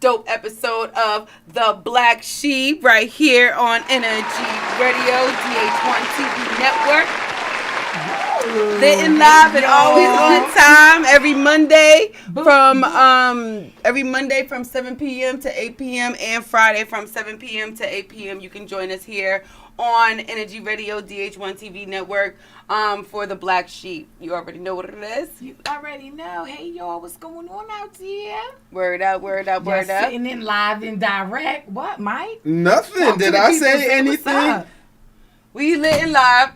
dope episode of The Black Sheep right here on Energy Radio, DH1 TV Network. Lit and live and always on time every Monday from 7 p.m. to 8 p.m. and Friday from 7 p.m. to 8 p.m. You can join us here on Energy Radio, DH1 TV Network, for The Black Sheep. You already know what it is. You already know. Hey, y'all, what's going on out here? Word up, word up, word up. Sitting in live and direct. What, Mike? Nothing. Did I say anything? We lit and live.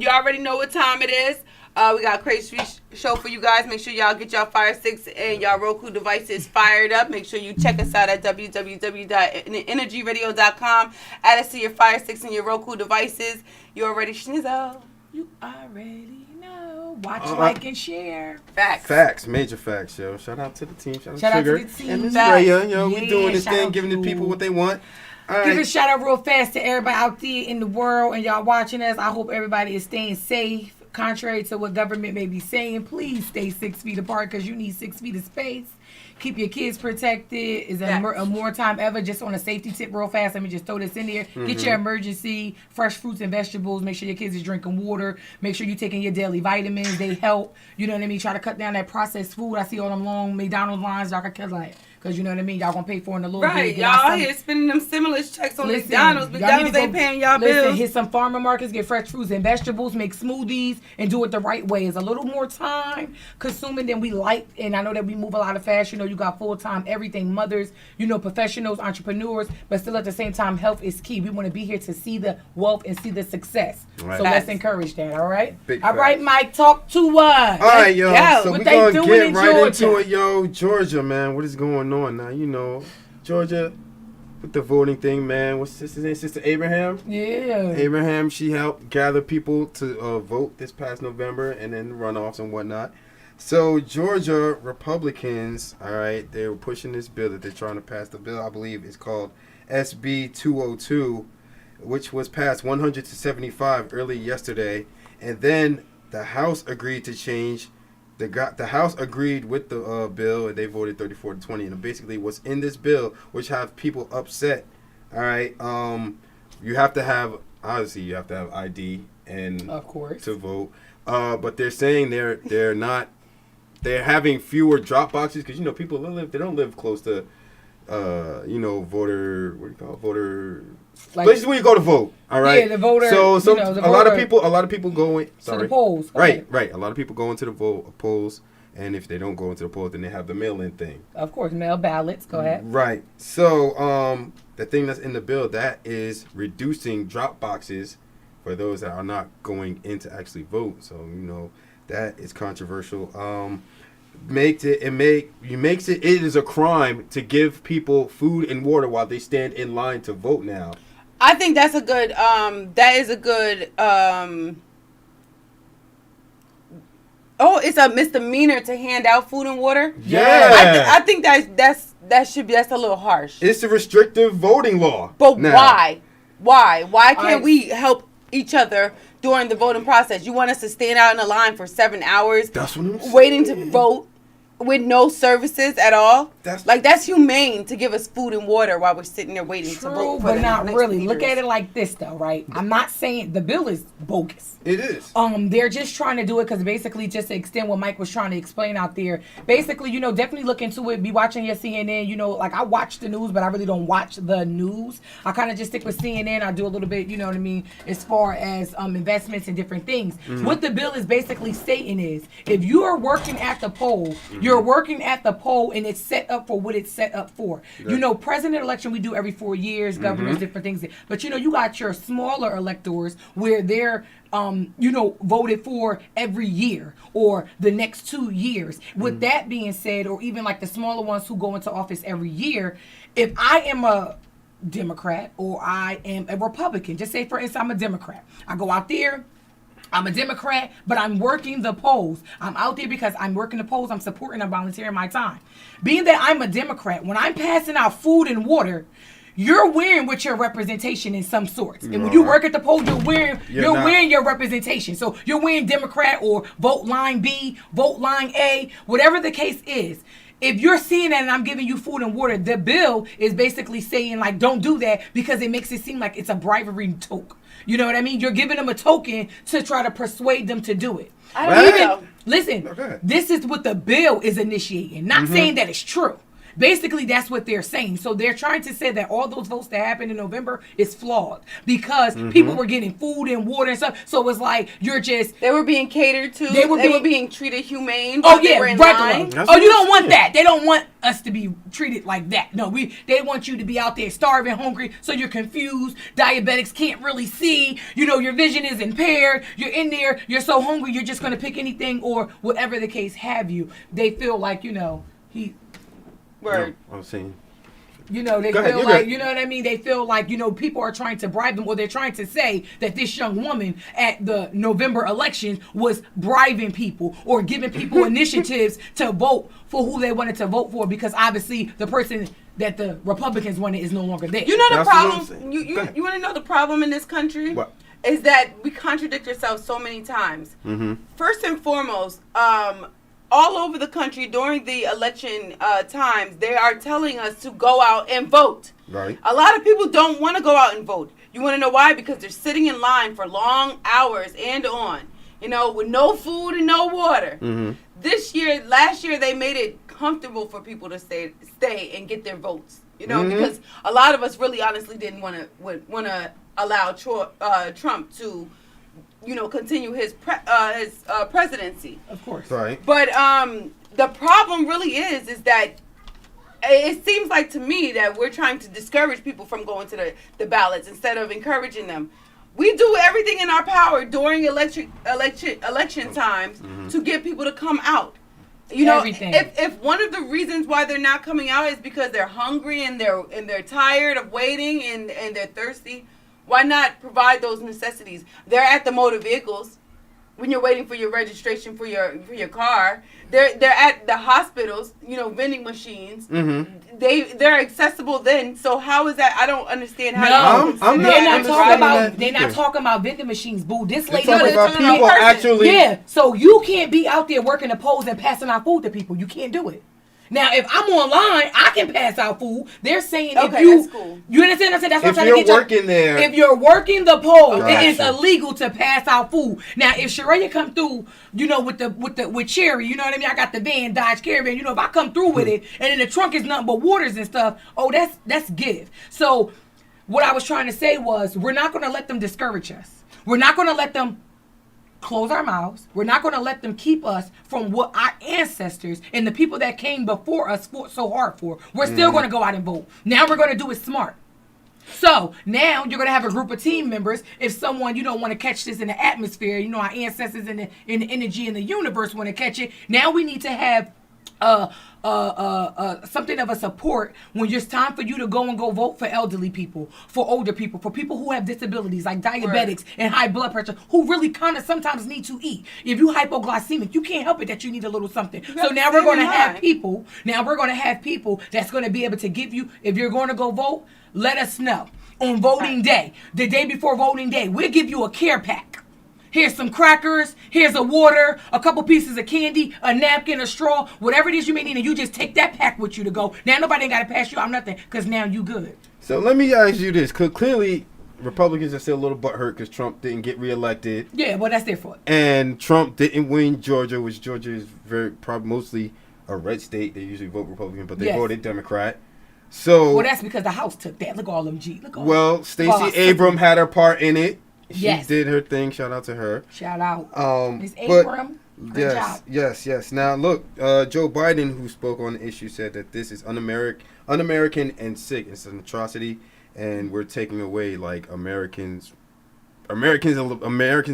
You already know what time it is. We got a crazy show for you guys. Make sure y'all get y'all Fire Sticks and y'all Roku devices fired up. Make sure you check us out at www.energyradio.com. Add us to your Fire Sticks and your Roku devices. You already schnizzle. You already know. Watch, like, and share. Facts. Major facts, yo. Shout out to the team. Shout out to the team. And Miss Raya. Yo, we doing this thing, giving the people what they want. All Give a shout out real fast to everybody out there in the world and y'all watching us. I hope everybody is staying safe. Contrary to what government may be saying, please stay 6 feet apart because you need 6 feet of space. Keep your kids protected. Is a more time ever. Just on a safety tip real fast, let me just throw this in there. Get your emergency fresh fruits and vegetables. Make sure your kids is drinking water. Make sure you're taking your daily vitamins. They help. You know what I mean? Try to cut down that processed food. I see all them long McDonald's lines. Y'all can cut like. Because you know what I mean? Y'all gonna pay for it in a little bit. Right, y'all here spending them stimulus checks on McDonald's. McDonald's ain't paying y'all bills. Hit some farmer markets, get fresh fruits and vegetables, make smoothies, and do it the right way. It's a little more time consuming than we like. And I know that we move a lot of fast. You know, you got full-time everything, mothers, you know, professionals, entrepreneurs, but still at the same time, health is key. We want to be here to see the wealth and see the success. Right. So let's encourage that, all right? All right, Mike, talk to us. All right, yo. So we're going to get right into it, yo. Georgia, man. What is going on now? You know, Georgia, with the voting thing, man. What's his name? Sister Abraham? Yeah. Abraham, she helped gather people to vote this past November and then runoffs and whatnot. So, Georgia Republicans, all right, they were pushing this bill that they're trying to pass. The bill, I believe, is called SB 202, which was passed 100 to 75 early yesterday. And then the House agreed to change. The House agreed with the bill, and they voted 34 to 20. And basically, what's in this bill, which have people upset, all right, you have to have ID and of course to vote. But they're saying they're having fewer drop boxes because, you know, people they don't live close to voter like, places where you go to vote. All right. Yeah, the voter. So a lot of people go in. To the polls. Right. A lot of people go into the polls, and if they don't go into the polls, then they have the mail-in thing. Of course, mail ballots. Go ahead. Right. So the thing that's in the bill that is reducing drop boxes for those that are not going in to actually vote. So that is controversial. It is a crime to give people food and water while they stand in line to vote now. I think that's a good it's a misdemeanor to hand out food and water. Yeah. I think that's a little harsh. It's a restrictive voting law. But now, why can't we help each other during the voting process? You want us to stand out in a line for 7 hours waiting to vote with no services at all? That's humane to give us food and water while we're sitting there waiting to vote. But not really. Look at it like this, though, right? I'm not saying the bill is bogus. It is. They're just trying to do it because basically just to extend what Mike was trying to explain out there. Basically, definitely look into it. Be watching your CNN. Like I watch the news, but I really don't watch the news. I kind of just stick with CNN. I do a little bit, you know what I mean, as far as investments and different things. Mm-hmm. What the bill is basically stating is if you are working at the poll, you're working at the poll and it's set up for what it's set up for. Yeah. President election we do every 4 years, governors, different things. But you got your smaller electors where they're voted for every year or the next 2 years. With that being said, or even like the smaller ones who go into office every year, if I am a Democrat or I am a Republican, just say for instance I'm a Democrat, I go out there, I'm a Democrat, but I'm working the polls. I'm out there because I'm working the polls. I'm supporting and volunteering my time. Being that I'm a Democrat, when I'm passing out food and water, you're wearing with your representation in some sorts. And when you work at the poll, you're wearing your representation. So you're wearing Democrat or vote line B, vote line A, whatever the case is. if you're seeing that and I'm giving you food and water, the bill is basically saying, like, don't do that because it makes it seem like it's a bribery token. You know what I mean? You're giving them a token to try to persuade them to do it. I don't know. Listen, Okay. this is what the bill is initiating. Not saying that it's true. Basically, that's what they're saying. So they're trying to say that all those votes that happened in November is flawed because people were getting food and water and stuff. So it's like you're just They were being catered to. They were being treated humane. oh They yeah, were in regular. line. That's Oh, what you I'm don't want saying. that. They don't want us to be treated like that. No, they want you to be out there starving, hungry, so you're confused. Diabetics can't really see. You know, your vision is impaired. You're in there. You're so hungry. You're just gonna pick anything or whatever the case have you. They feel like Word. No, I'm saying. You know, they Go ahead, feel you're like, good. you know what I mean? They feel like, people are trying to bribe them, or they're trying to say that this young woman at the November election was bribing people or giving people initiatives to vote for who they wanted to vote for, because obviously the person that the Republicans wanted is no longer there. You know the That's what I'm problem. saying. You Go ahead. want to know the problem in this country? What? Is that we contradict ourselves so many times. First and foremost, all over the country during the election times, they are telling us to go out and vote. Right. A lot of people don't want to go out and vote. You want to know why? Because they're sitting in line for long hours and on, with no food and no water. Last year, they made it comfortable for people to stay and get their votes. Because a lot of us really honestly didn't want to allow Trump to continue his presidency. Of course. Right. But the problem really is that it seems like to me that we're trying to discourage people from going to the ballots instead of encouraging them. We do everything in our power during election times to get people to come out. Everything. If one of the reasons why they're not coming out is because they're hungry and they're tired of waiting and they're thirsty, why not provide those necessities? They're at the motor vehicles when you're waiting for your registration for your car. They're at the hospitals, vending machines. They're accessible then. So how is that? I don't understand how. They're not talking about vending machines, boo. This lady Talking was about people actually. Yeah, so you can't be out there working the polls and passing out food to people. You can't do it. Now, if I'm online, I can pass out food. They're saying Okay, if you, that's cool. You understand what I'm saying? That's what If I'm trying you're to get working there. If you're working the polls, it is Gotcha. illegal to pass out food. Now, if Sharaya come through, with Cherry, you know what I mean? I got the van, Dodge Caravan. If I come through with it, and in the trunk is nothing but waters and stuff, that's give. So, what I was trying to say was, we're not going to let them discourage us. We're not going to let them close our mouths. We're not going to let them keep us from what our ancestors and the people that came before us fought so hard for. We're still going to go out and vote. Now we're going to do it smart. So now you're going to have a group of team members. If someone, want to catch this in the atmosphere, our ancestors in the energy in the universe want to catch it. Now we need to have something of a support when it's time for you to go vote for elderly people, for older people, for people who have disabilities like diabetics and high blood pressure, who really kind of sometimes need to eat. If you hypoglycemic, you can't help it that you need a little something. So now we're going to have people. Now we're going to have people that's going to be able to give you. If you're going to go vote, let us know on voting day, the day before voting day. We'll give you a care pack. Here's some crackers, here's a water, a couple pieces of candy, a napkin, a straw, whatever it is you may need, and you just take that pack with you to go. Now nobody ain't got to pass you out nothing, because now you good. So let me ask you this, because clearly Republicans are still a little butthurt because Trump didn't get reelected. Yeah, well, that's their fault. And Trump didn't win Georgia, which Georgia is probably mostly a red state. They usually vote Republican, but they voted Democrat. So well, that's because the House took that. Look at all them G. Look at all well, Stacey Abrams had her part in it. She Yes. did her thing. Shout out to her. Shout out. Miss but Abram. Good job. yes. Now look, Joe Biden, who spoke on the issue, said that this is un-American and sick. It's an atrocity, and we're taking away like Americans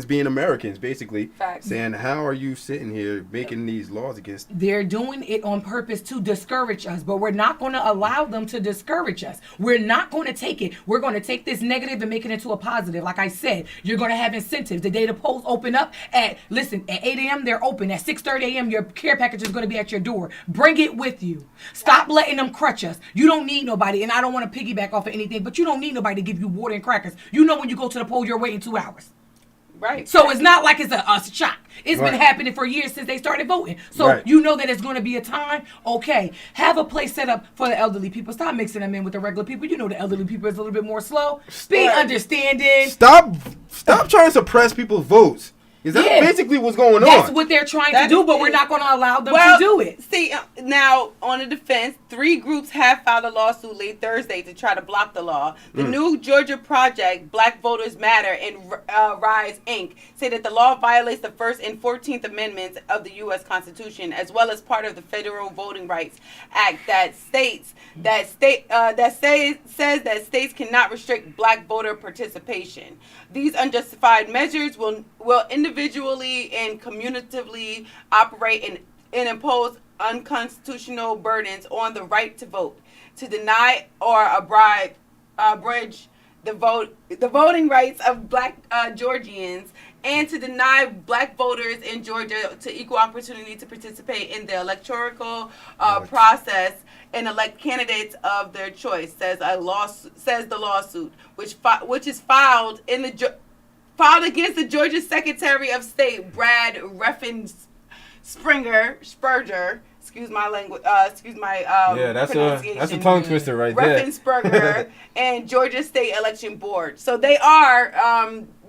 being Americans, basically. Facts. Saying, how are you sitting here making these laws against? They're doing it on purpose to discourage us, but we're not going to allow them to discourage us. We're not going to take it. We're going to take this negative and make it into a positive. Like I said, you're going to have incentives. The day the polls open up at 8 a.m., they're open. At 6:30 a.m., your care package is going to be at your door. Bring it with you. Stop letting them crutch us. You don't need nobody, and I don't want to piggyback off of anything, but you don't need nobody to give you water and crackers. When you go to the poll, you're waiting 2 hours. Right. So it's not like it's a shock. It's been happening for years since they started voting. So you know that it's going to be a time. Okay, have a place set up for the elderly people. Stop mixing them in with the regular people. You know the elderly people is a little bit more slow. Be understanding. Stop trying to suppress people's votes. Is that basically what's going on? That's what they're trying to do, but we're not going to allow them to do it. See, now, on the defense, 3 groups have filed a lawsuit late Thursday to try to block the law. The New Georgia Project, Black Voters Matter, and Rise, Inc. say that the law violates the 1st and 14th Amendments of the U.S. Constitution, as well as part of the Federal Voting Rights Act that says that states cannot restrict black voter participation. These unjustified measures will individually and cumulatively operate and impose unconstitutional burdens on the right to vote, to deny or abridge the voting rights of black Georgians, and to deny black voters in Georgia to equal opportunity to participate in the electoral process and elect candidates of their choice, says the lawsuit, which is filed against the Georgia Secretary of State Brad Raffensperger. Excuse my language. Excuse my that's a tongue twister right there. Raffensperger and Georgia State Election Board. So they are,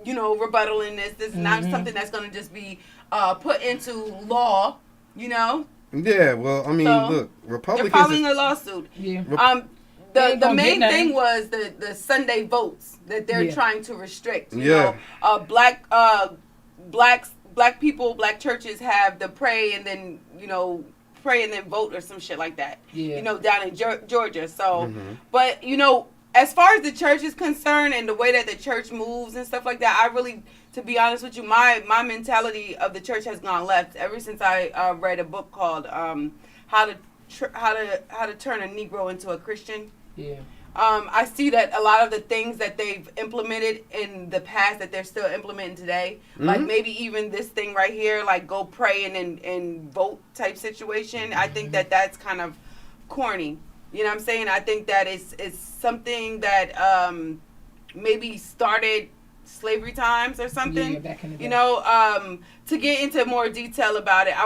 rebuttaling this. This is not something that's going to just be put into law. Yeah. Well, I mean, look, Republicans. They're filing a lawsuit. Yeah. The main thing was the Sunday votes that they're trying to restrict. You know, black people, black churches have the pray and then vote or some shit like that. Yeah. Down in Georgia. So, but as far as the church is concerned and the way that the church moves and stuff like that, I really, to be honest with you, my mentality of the church has gone left ever since I read a book called How to Turn a Negro into a Christian. Yeah. I see that a lot of the things that they've implemented in the past that they're still implementing today, like maybe even this thing right here, like go pray and vote type situation. I think that that's kind of corny. You know what I'm saying? I think that it's something that maybe started slavery times or something. Yeah, back in the day. To get into more detail about it,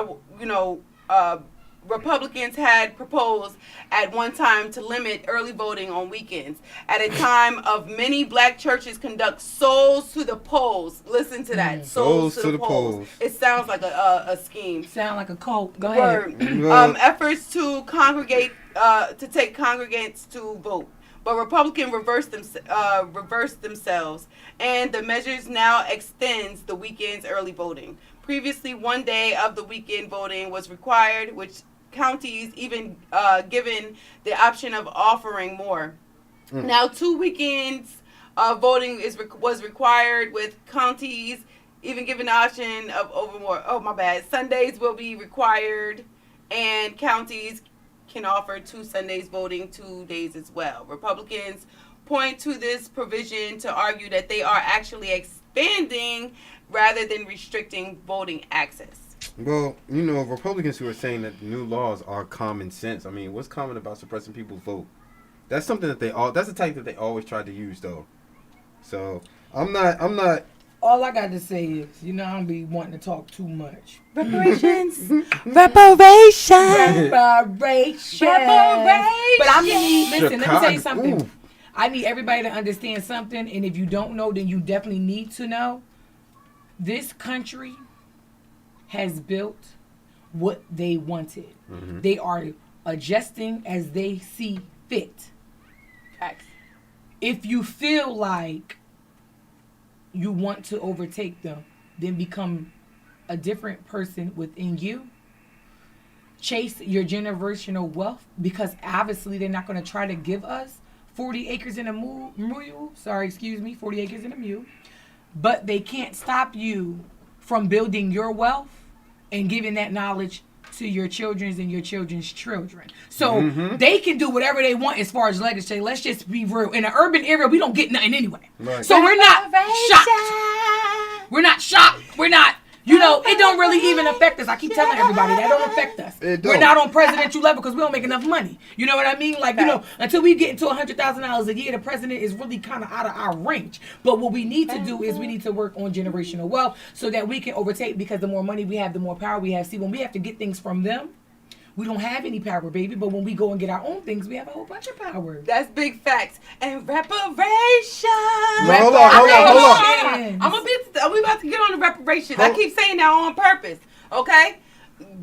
Republicans had proposed at one time to limit early voting on weekends at a time of many black churches conduct souls to the polls. Listen to that. Souls to the polls. It sounds like a scheme. Sound like a cult. Go ahead. Efforts to congregate, to take congregants to vote. But Republicans reversed themselves, and the measures now extends the weekend's early voting. Previously, one day of the weekend voting was required, which counties even given the option of offering more. Now, 2 weekends voting was required, with counties even given the option of over more. Oh, my bad. Sundays will be required, and counties can offer 2 Sundays voting 2 days as well. Republicans point to this provision to argue that they are actually expanding rather than restricting voting access. Well, Republicans who are saying that the new laws are common sense. I mean, what's common about suppressing people's vote? That's something that that's the type that they always try to use, though. So I'm not. All I got to say is, I don't be wanting to talk too much. Reparations. Reparations. But I'm going to need, listen, let me tell you something. Ooh. I need everybody to understand something, and if you don't know, then you definitely need to know. This country has built what they wanted. Mm-hmm. They are adjusting as they see fit. Facts. If you feel like you want to overtake them, then become a different person within you. Chase your generational wealth, because obviously they're not going to try to give us 40 acres in a mule. 40 acres in a mule. But they can't stop you from building your wealth and giving that knowledge to your children's and your children's children. So they can do whatever they want as far as legislation. Let's just be real. In an urban area, we don't get nothing anyway. Right. So we're not shocked. We're not shocked. We're not You know, it don't really even affect us. I keep telling everybody that don't affect us. We're not on presidential level because we don't make enough money. You know what I mean? Like, you know, until we get into $100,000 a year, the president is really kind of out of our range. But what we need to do is we need to work on generational wealth so that we can overtake, because the more money we have, the more power we have. See, when we have to get things from them, we don't have any power, baby. But when we go and get our own things, we have a whole bunch of power. That's big facts. And reparations. Hold on. We about to get on the reparations. I keep saying that on purpose. Okay?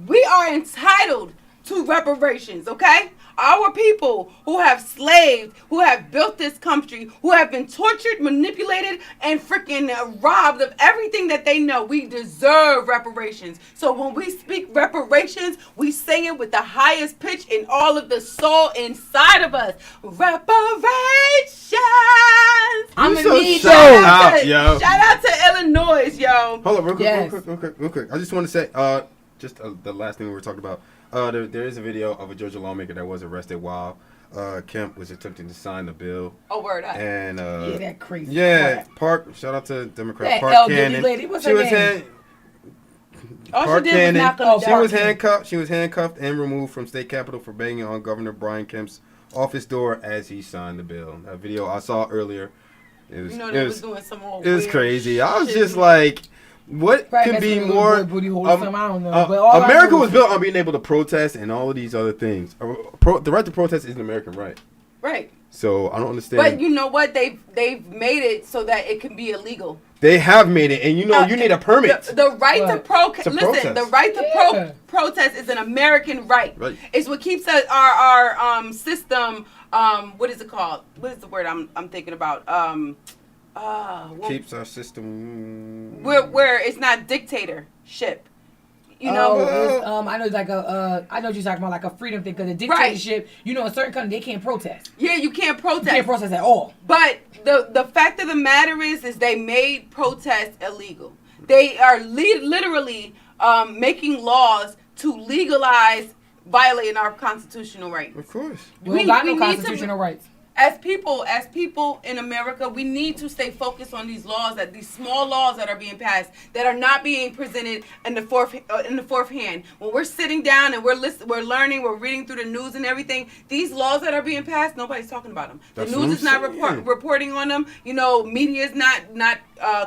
We are entitled to reparations. Okay? Our people who have slaved, who have built this country, who have been tortured, manipulated, and freaking robbed of everything that they know, we deserve reparations. So when we speak reparations, we say it with the highest pitch in all of the soul inside of us. Reparations. I'm gonna need shout out to Illinois, yo. Hold on, real quick. I just want to say, the last thing we were talking about. There is a video of a Georgia lawmaker that was arrested while Kemp was attempting to sign the bill. Oh, word up. And that crazy. Yeah, Park. Shout out to Democrat that Park Cannon. Lady, what's her name? Park Cannon. She was handcuffed. She was handcuffed and removed from state capitol for banging on Governor Brian Kemp's office door as he signed the bill. That video I saw earlier. It was doing some old. It was crazy. I was just like, what can be more? America was built on being able to protest and all of these other things. The right to protest is an American right. Right. So I don't understand. But you know what? They've made it so that it can be illegal. They have made it, and you need a permit. The right to protest. Listen, the right to protest is an American right. It's what keeps our system. What is it called? What is the word I'm thinking about? Keeps our system where it's not dictatorship. You know, I know, like I know you're talking about, like a freedom thing, because the dictatorship, you know, in certain countries they can't protest. Yeah, you can't protest. You can't protest at all. But the fact of the matter is they made protest illegal. They are literally making laws to legalize violating our constitutional rights. Of course, we got no constitutional rights. As people in America, we need to stay focused on these laws, that these small laws that are being passed, that are not being presented in the fourth hand. When we're sitting down and we're learning, we're reading through the news and everything, these laws that are being passed, nobody's talking about them. The news is not reporting on them. You know, media is not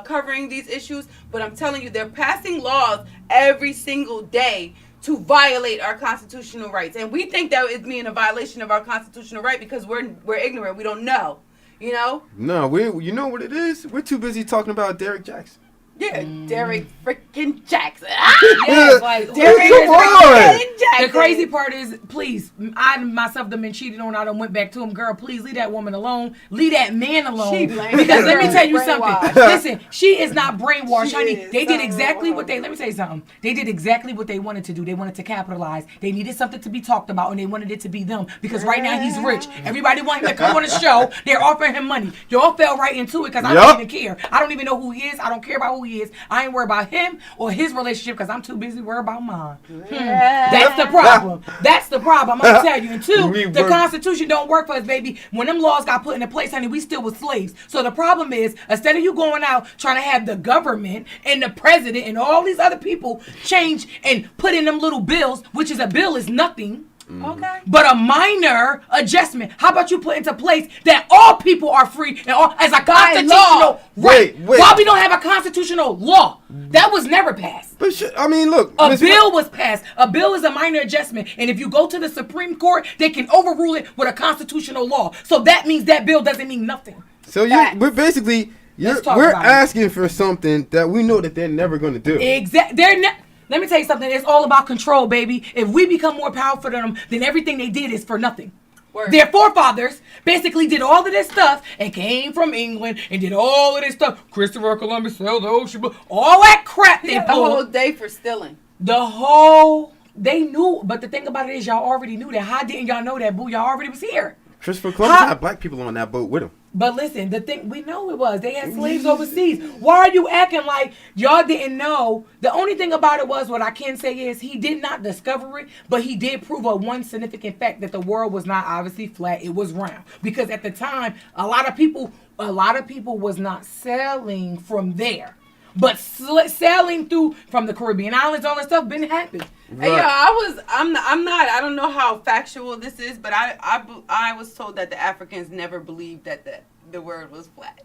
covering these issues. But I'm telling you, they're passing laws every single day to violate our constitutional rights. And we think that it's being a violation of our constitutional right because we're ignorant. We don't know, you know? No, you know what it is? We're too busy talking about Derek Jackson. Yeah, Derek freaking Jackson. Yeah, like Derek freaking Jackson. The crazy part is, please, I myself done been cheated on. I done went back to him. Girl, please leave that woman alone. Leave that man alone. Because let me tell you something. Listen, she is not brainwashed, honey. They did exactly what let me tell you something. They did exactly what they wanted to do. They wanted to capitalize. They needed something to be talked about, and they wanted it to be them. Because right now he's rich. Everybody wanted him to come on the show. They're offering him money. Y'all fell right into it because I don't even care. I don't even know who he is. I don't care about who he is. I ain't worried about him or his relationship because I'm too busy worried about mine. That's the problem. That's the problem. I'm gonna tell you. And two, the Constitution don't work for us, baby. When them laws got put into place, honey, we still was slaves. So the problem is, instead of you going out trying to have the government and the president and all these other people change and put in them little bills, which is a bill is nothing. Okay. But a minor adjustment. How about you put into place that all people are free and all as a constitutional right? Wait. Why we don't have a constitutional law? That was never passed. But I mean, look. A bill was passed. A bill is a minor adjustment, and if you go to the Supreme Court, they can overrule it with a constitutional law. So that means that bill doesn't mean nothing. So we're basically we're asking for something that we know that they're never going to do. Exactly. Let me tell you something. It's all about control, baby. If we become more powerful than them, then everything they did is for nothing. Word. Their forefathers basically did all of this stuff and came from England and did all of this stuff. Christopher Columbus sailed the ocean, all that crap they pulled. The whole day for stealing. They knew. But the thing about it is, y'all already knew that. How didn't y'all know that, boo? Y'all already was here. Christopher Columbus had black people on that boat with him. But listen, the thing, we know it was. They had slaves overseas. Why are you acting like y'all didn't know? The only thing about it was, what I can say is, he did not discover it, but he did prove one significant fact, that the world was not obviously flat, it was round. Because at the time, a lot of people was not sailing from there. But sailing through from the Caribbean islands, all that stuff, been happening. Right. Hey, I'm not. I don't know how factual this is, but I was told that the Africans never believed that the word was flat.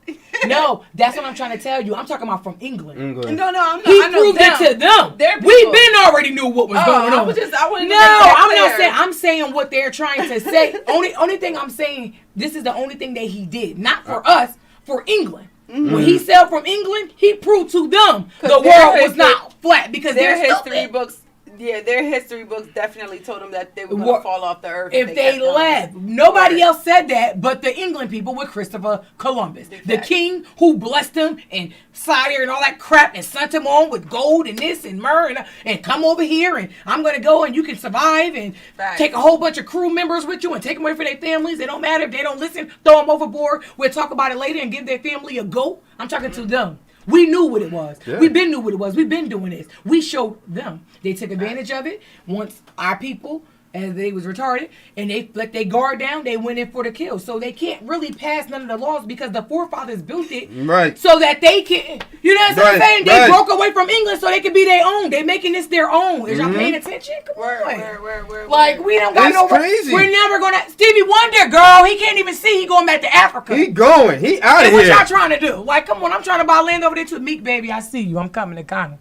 No, that's what I'm trying to tell you. I'm talking about from England. No, I'm not. He proved it to them. We been already knew what was going on. I'm not saying. I'm saying what they're trying to say. only thing I'm saying. This is the only thing that he did, not for us, for England. Mm-hmm. When he sailed from England, he proved to them the world was not flat because their history books. Yeah, their history books definitely told them that they were going to fall off the earth. If they left. Nobody else said that but the England people with Christopher Columbus. Exactly. The king who blessed him and cider and all that crap and sent him on with gold and this and myrrh and come over here and I'm going to go and you can survive and take a whole bunch of crew members with you and take them away from their families. It don't matter if they don't listen, throw them overboard. We'll talk about it later and give their family a goat. I'm talking to them. We knew what it was. Yeah. We been knew what it was. We've been doing this. We showed them. They took advantage of it. Once our people, as they was retarded, and they let their guard down, they went in for the kill. So they can't really pass none of the laws because the forefathers built it so that they can, you know what I'm saying? They broke away from England so they could be their own. They making this their own. Is y'all paying attention? Come on. Like, we don't got no crazy. We're never going to. Stevie Wonder, girl, he can't even see. He going back to Africa. He going. He out of here. What y'all trying to do? Like, come on. I'm trying to buy land over there to Meek, baby. I see you. I'm coming to Ghana.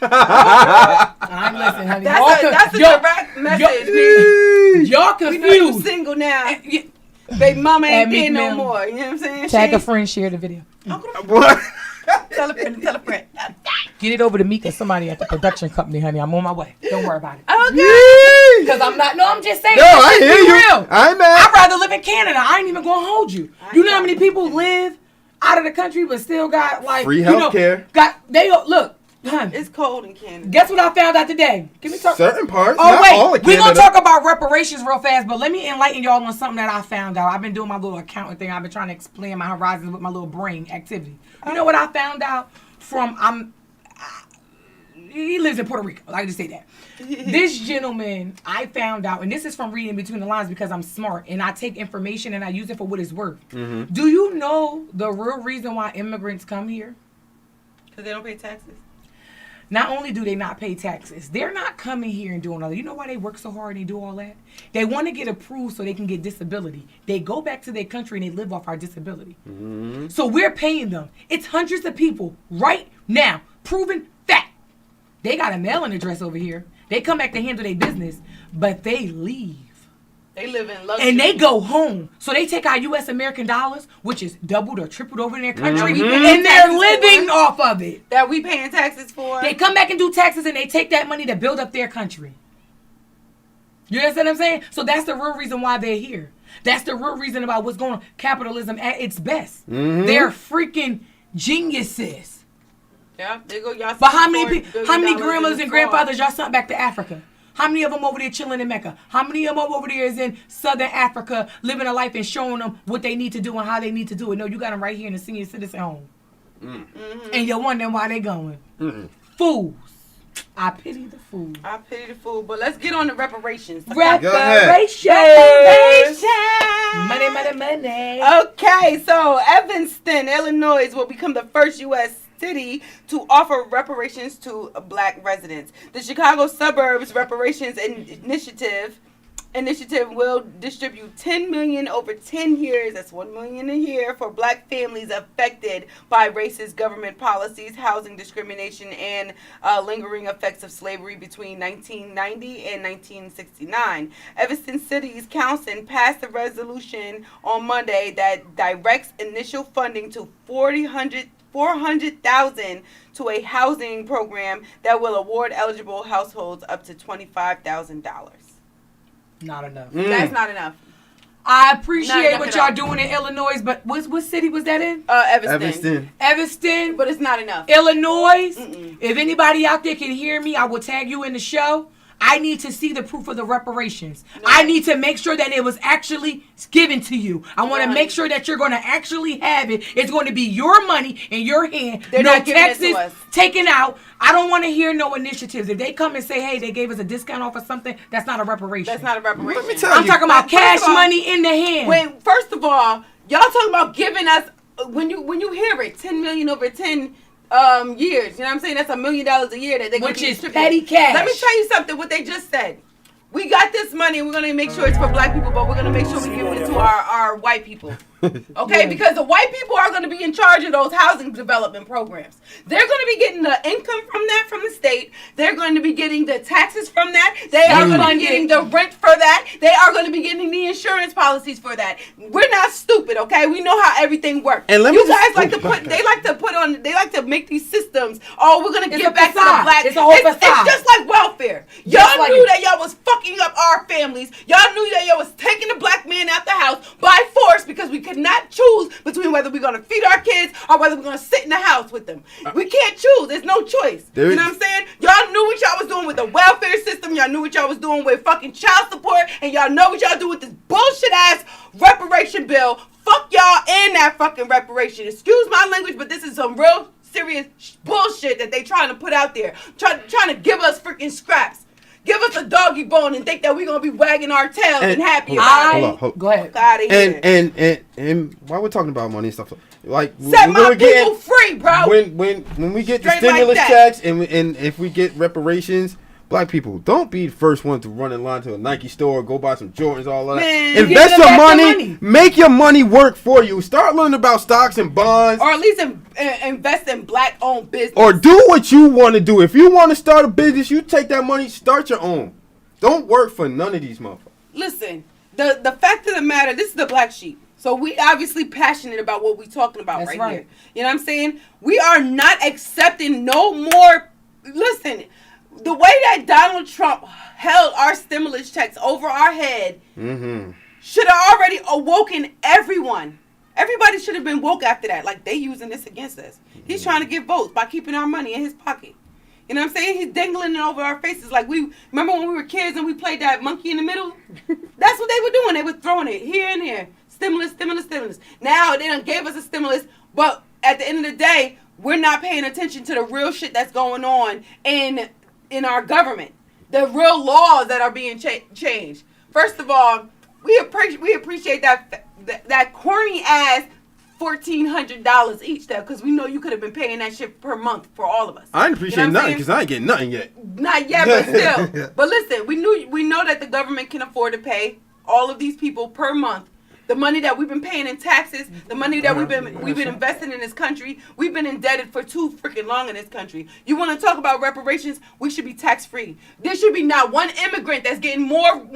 I'm listening, honey. That's a direct message. Y'all confused. We know you single now. Baby mama ain't getting no more. You know what I'm saying? Tag a friend, share the video. What? Tell a friend. Get it over to Mika, somebody at the production company, honey. I'm on my way. Don't worry about it. Okay. Because I'm not. No, I'm just saying. No, I hear you. Real. I'm mad. I'd rather live in Canada. I ain't even gonna hold you. You know how many people live out of the country but still got like free healthcare? Look. Honey, it's cold in Canada. Guess what I found out today? Can we talk? Certain parts. Oh, wait. We're going to talk about reparations real fast, but let me enlighten y'all on something that I found out. I've been doing my little accounting thing. I've been trying to explain my horizons with my little brain activity. You know what I found out from, he lives in Puerto Rico. I just say that. This gentleman, I found out, and this is from reading between the lines because I'm smart, and I take information and I use it for what it's worth. Mm-hmm. Do you know the real reason why immigrants come here? Because they don't pay taxes. Not only do they not pay taxes, they're not coming here and doing all that. You know why they work so hard and they do all that? They want to get approved so they can get disability. They go back to their country and they live off our disability. Mm-hmm. So we're paying them. It's hundreds of people right now, proven fact. They got a mailing address over here. They come back to handle their business, but they leave. They live in luxury. And they go home. So they take our U.S. American dollars, which is doubled or tripled over in their country, and they're living off of it. That we paying taxes for. They come back and do taxes, and they take that money to build up their country. You understand what I'm saying? So that's the real reason why they're here. That's the real reason about what's going on. Capitalism at its best. Mm-hmm. They're freaking geniuses. Yeah, they go. Y'all. But how many grandmothers and grandfathers y'all sent back to Africa? How many of them over there chilling in Mecca? How many of them over there is in Southern Africa living a life and showing them what they need to do and how they need to do it? No, you got them right here in the senior citizen home. Mm-hmm. And you're wondering why they going. Mm-hmm. Fools. I pity the fool. But let's get on the reparations. Reparations. Money. Okay, so Evanston, Illinois will become the first U.S. city to offer reparations to black residents. The Chicago Suburbs Reparations Initiative will distribute $10 million over 10 years. That's $1 million a year for black families affected by racist government policies, housing discrimination, and lingering effects of slavery between 1990 and 1969. Evanston City's Council passed a resolution on Monday that directs initial funding to $400,000 to a housing program that will award eligible households up to $25,000. Not enough. That's not enough. I appreciate what y'all doing in Illinois, but what city was that in? Evanston. But it's not enough. Illinois. Mm-mm. If anybody out there can hear me, I will tag you in the show. I need to see the proof of the reparations. No. I need to make sure that it was actually given to you. I want to make sure that you're going to actually have it. It's going to be your money in your hand. They're not giving it to us. Taken out. I don't want to hear no initiatives. If they come and say, hey, they gave us a discount off of something, that's not a reparation. That's not a reparation. Let me tell you. I'm talking about cash money in the hand. Wait, first of all, y'all talking about giving us, when you hear it, $10 million over 10 years. You know what I'm saying? That's $1 million a year that they're going to Which is petty cash. Let me tell you something. What they just said. We got this money and we're going to make sure it's for black people, but we're going to make sure we give it to our white people. Okay? Yeah. Because the white people are going to be in charge of those housing development programs. They're going to be getting the income from that from the state. They're going to be getting the taxes from that. They are going to be getting the rent for that. They are going to be getting the insurance policies for that. We're not stupid, okay? We know how everything works. And you guys like to make these systems. Oh, we're going to give back to the black. It's a whole facade. It's just like welfare. Y'all knew that y'all was fucking up our families. Y'all knew that y'all was taking the black man out the house by force because we could not choose between whether we're going to feed our kids or whether we're going to sit in the house with them. We can't choose. There's no choice. You know what I'm saying? Y'all knew what y'all was doing with the welfare system. Y'all knew what y'all was doing with fucking child support. And y'all know what y'all do with this bullshit ass reparation bill. Fuck y'all and that fucking reparation. Excuse my language, but this is some real serious bullshit that they trying to put out there. Trying to give us freaking scraps. Give us a doggy bone and think that we're going to be wagging our tails and happy about it. Hold on. Go ahead. Out of here. And while we're talking about money and stuff, like set my people free, bro. When we get the stimulus checks and if we get reparations, black people, don't be the first one to run in line to a Nike store, go buy some Jordans, all of that. Man, invest your money. Make your money work for you. Start learning about stocks and bonds. Or at least invest in black-owned business. Or do what you want to do. If you want to start a business, you take that money, start your own. Don't work for none of these motherfuckers. Listen, the fact of the matter, this is the black sheep. So we obviously passionate about what we're talking about right here. You know what I'm saying? We are not accepting no more. Listen, the way that Donald Trump held our stimulus checks over our head should have already awoken everyone. Everybody should have been woke after that. Like, they using this against us. He's trying to get votes by keeping our money in his pocket. You know what I'm saying? He's dangling it over our faces. Like, remember when we were kids and we played that monkey in the middle? That's what they were doing. They were throwing it here and there. Stimulus, stimulus, stimulus. Now, they done gave us a stimulus, but at the end of the day, we're not paying attention to the real shit that's going on in our government, the real laws that are being changed. First of all, we appreciate that corny ass $1,400 each though, because we know you could have been paying that shit per month for all of us. I didn't appreciate nothing because I ain't getting nothing yet. Not yet, but still. But listen, we know that the government can afford to pay all of these people per month. The money that we've been paying in taxes, the money that we've been investing in this country, we've been indebted for too freaking long in this country. You want to talk about reparations? We should be tax free. There should be not one immigrant that's getting more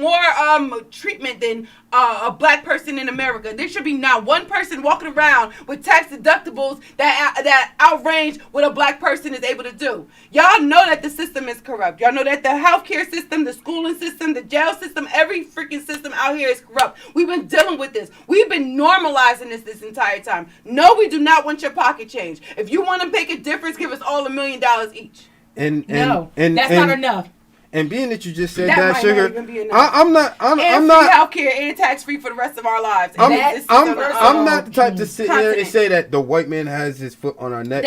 treatment than a black person in America. There should be not one person walking around with tax deductibles that outrange what a black person is able to do. Y'all know that the system is corrupt. Y'all know that the healthcare system, the schooling system, the jail system, every freaking system out here is corrupt. We've been dealing with this. We've been normalizing this entire time. No, we do not want your pocket change. If you want to make a difference, give us all $1 million each. And that's not enough. And being that you just said that Sugar, I'm not healthcare and tax free for the rest of our lives. I'm not the type to sit here and say that the white man has his foot on our neck.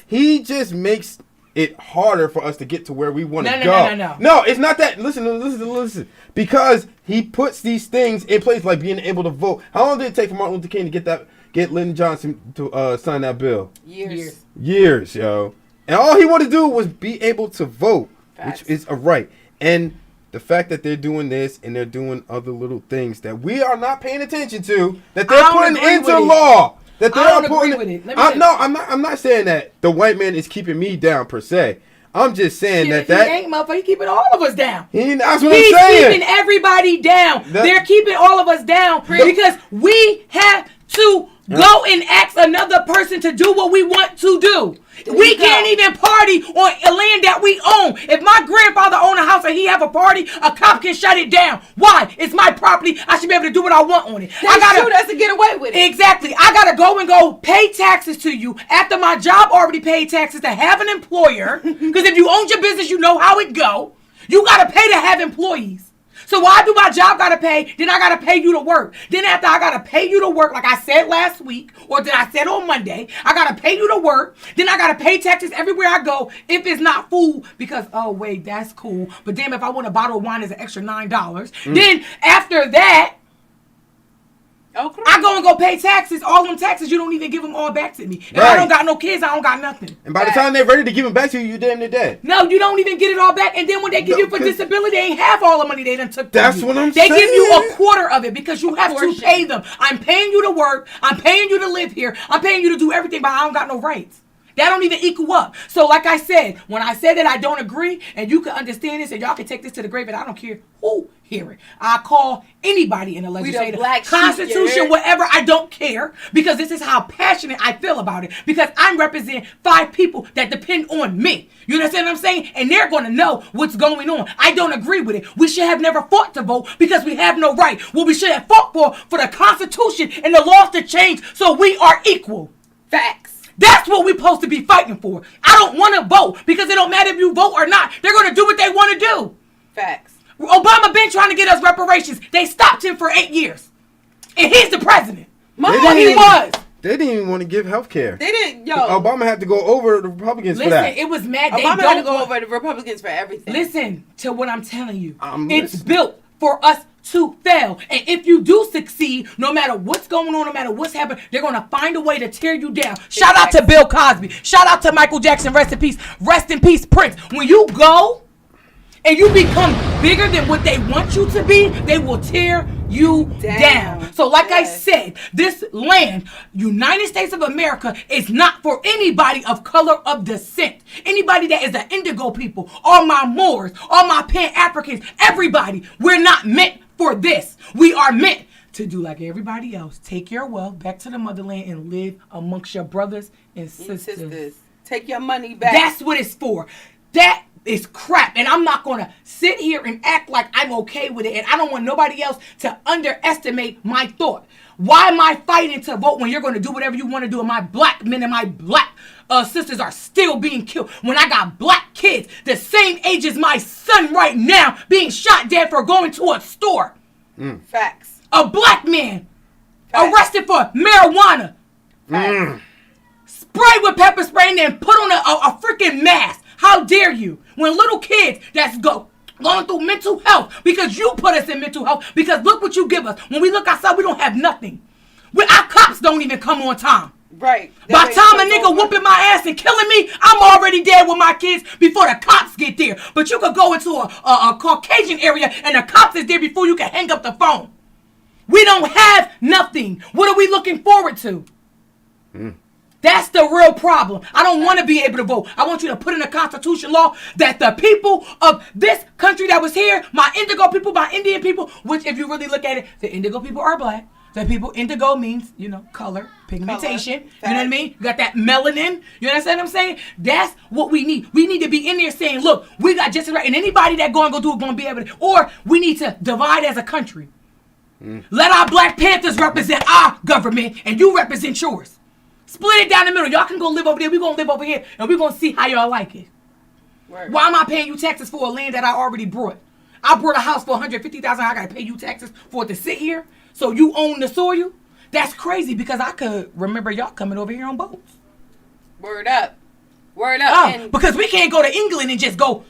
He just makes it harder for us to get to where we want to go. No, it's not that. Listen. Because he puts these things in place, like being able to vote. How long did it take for Martin Luther King to get Lyndon Johnson to sign that bill? Years, yo. And all he wanted to do was be able to vote. Facts. Which is a right. And the fact that they're doing this and they're doing other little things that we are not paying attention to, that they're putting into law. That they are putting with it. I'm not saying that the white man is keeping me down per se. I'm just saying that he ain't, motherfucker. He keeping all of us down. That's what I'm saying. He's keeping everybody down. They're keeping all of us down because we have to go and ask another person to do what we want to do. We can't even party on a land that we own. If my grandfather owned a house and he have a party, a cop can shut it down. Why? It's my property. I should be able to do what I want on it. I gotta shoot us to get away with it. Exactly. I gotta go pay taxes to you after my job already paid taxes to have an employer. Because if you own your business, you know how it go. You gotta pay to have employees. So why do my job gotta pay? Then I gotta pay you to work. Then after I gotta pay you to work, like I said last week, or then I said on Monday, I gotta pay you to work. Then I gotta pay taxes everywhere I go if it's not food because, oh wait, that's cool. But damn, if I want a bottle of wine, it's an extra $9. Then after that, Okay. I go pay taxes. All them taxes, you don't even give them all back to me. And I don't got no kids. I don't got nothing. And by the time they're ready to give them back to you, you're damn near dead. No, you don't even get it all back. And then when they give you for disability, they ain't half all the money they done took. That's what I'm saying. They give you a saying. quarter of it because you have to pay them. I'm paying you to work. I'm paying you to live here. I'm paying you to do everything, but I don't got no rights. That don't even equal up. So like I said, when I said that I don't agree, and you can understand this, and y'all can take this to the grave, and I don't care who hear it. I call anybody in the legislature, Constitution, whatever, I don't care, because this is how passionate I feel about it, because I'm representing 5 people that depend on me. You understand what I'm saying? And they're going to know what's going on. I don't agree with it. We should have never fought to vote because we have no right. What we should have fought for the Constitution and the laws to change so we are equal. Facts. That's what we're supposed to be fighting for. I don't want to vote because it don't matter if you vote or not. They're going to do what they want to do. Facts. Obama been trying to get us reparations. They stopped him for 8 years. And he's the president. He was. They didn't even want to give health care. They didn't, Obama had to go over the Republicans for that. Listen, it was mad. Obama had to go over the Republicans for everything. Listen to what I'm telling you. It's built for us to fail. And if you do succeed, no matter what's going on, no matter what's happening, they're going to find a way to tear you down. Shout out to Bill Cosby. Shout out to Michael Jackson. Rest in peace. Rest in peace, Prince. When you go and you become bigger than what they want you to be, they will tear you down. So like I said, this land, United States of America, is not for anybody of color of descent. Anybody that is the indigo people, all my Moors, all my Pan-Africans, everybody. We're not meant for this. We are meant to do like everybody else. Take your wealth back to the motherland and live amongst your brothers and sisters. Take your money back. That's what it's for. That is crap. And I'm not going to sit here and act like I'm okay with it. And I don't want nobody else to underestimate my thought. Why am I fighting to vote when you're going to do whatever you want to do and my black men and my black sisters are still being killed? When I got black kids the same age as my son right now being shot dead for going to a store. Facts. A black man arrested for marijuana. Spray with pepper spray and then put on a freaking mask. How dare you? When little kids that's going through mental health because you put us in mental health, because look what you give us. When we look outside, we don't have nothing. Our cops don't even come on time. Right. By the time a nigga whooping my ass and killing me, I'm already dead with my kids before the cops get there. But you could go into a Caucasian area and the cops is there before you can hang up the phone. We don't have nothing. What are we looking forward to? That's the real problem. I don't want to be able to vote. I want you to put in a constitution law that the people of this country that was here, my indigo people, my Indian people, which if you really look at it, the indigo people are black. The people, indigo means, color, pigmentation. You know what I mean? You got that melanin. You understand what I'm saying? That's what we need. We need to be in there saying, look, we got just as right. And anybody that go do it going to be able to, or we need to divide as a country. Let our Black Panthers represent our government and you represent yours. Split it down the middle. Y'all can go live over there. We're going to live over here. And we're going to see how y'all like it. Word. Why am I paying you taxes for a land that I already brought? I brought a house for $150,000. I got to pay you taxes for it to sit here? So you own the soil? That's crazy because I could remember y'all coming over here on boats. Word up. Word up. Oh, because we can't go to England and just go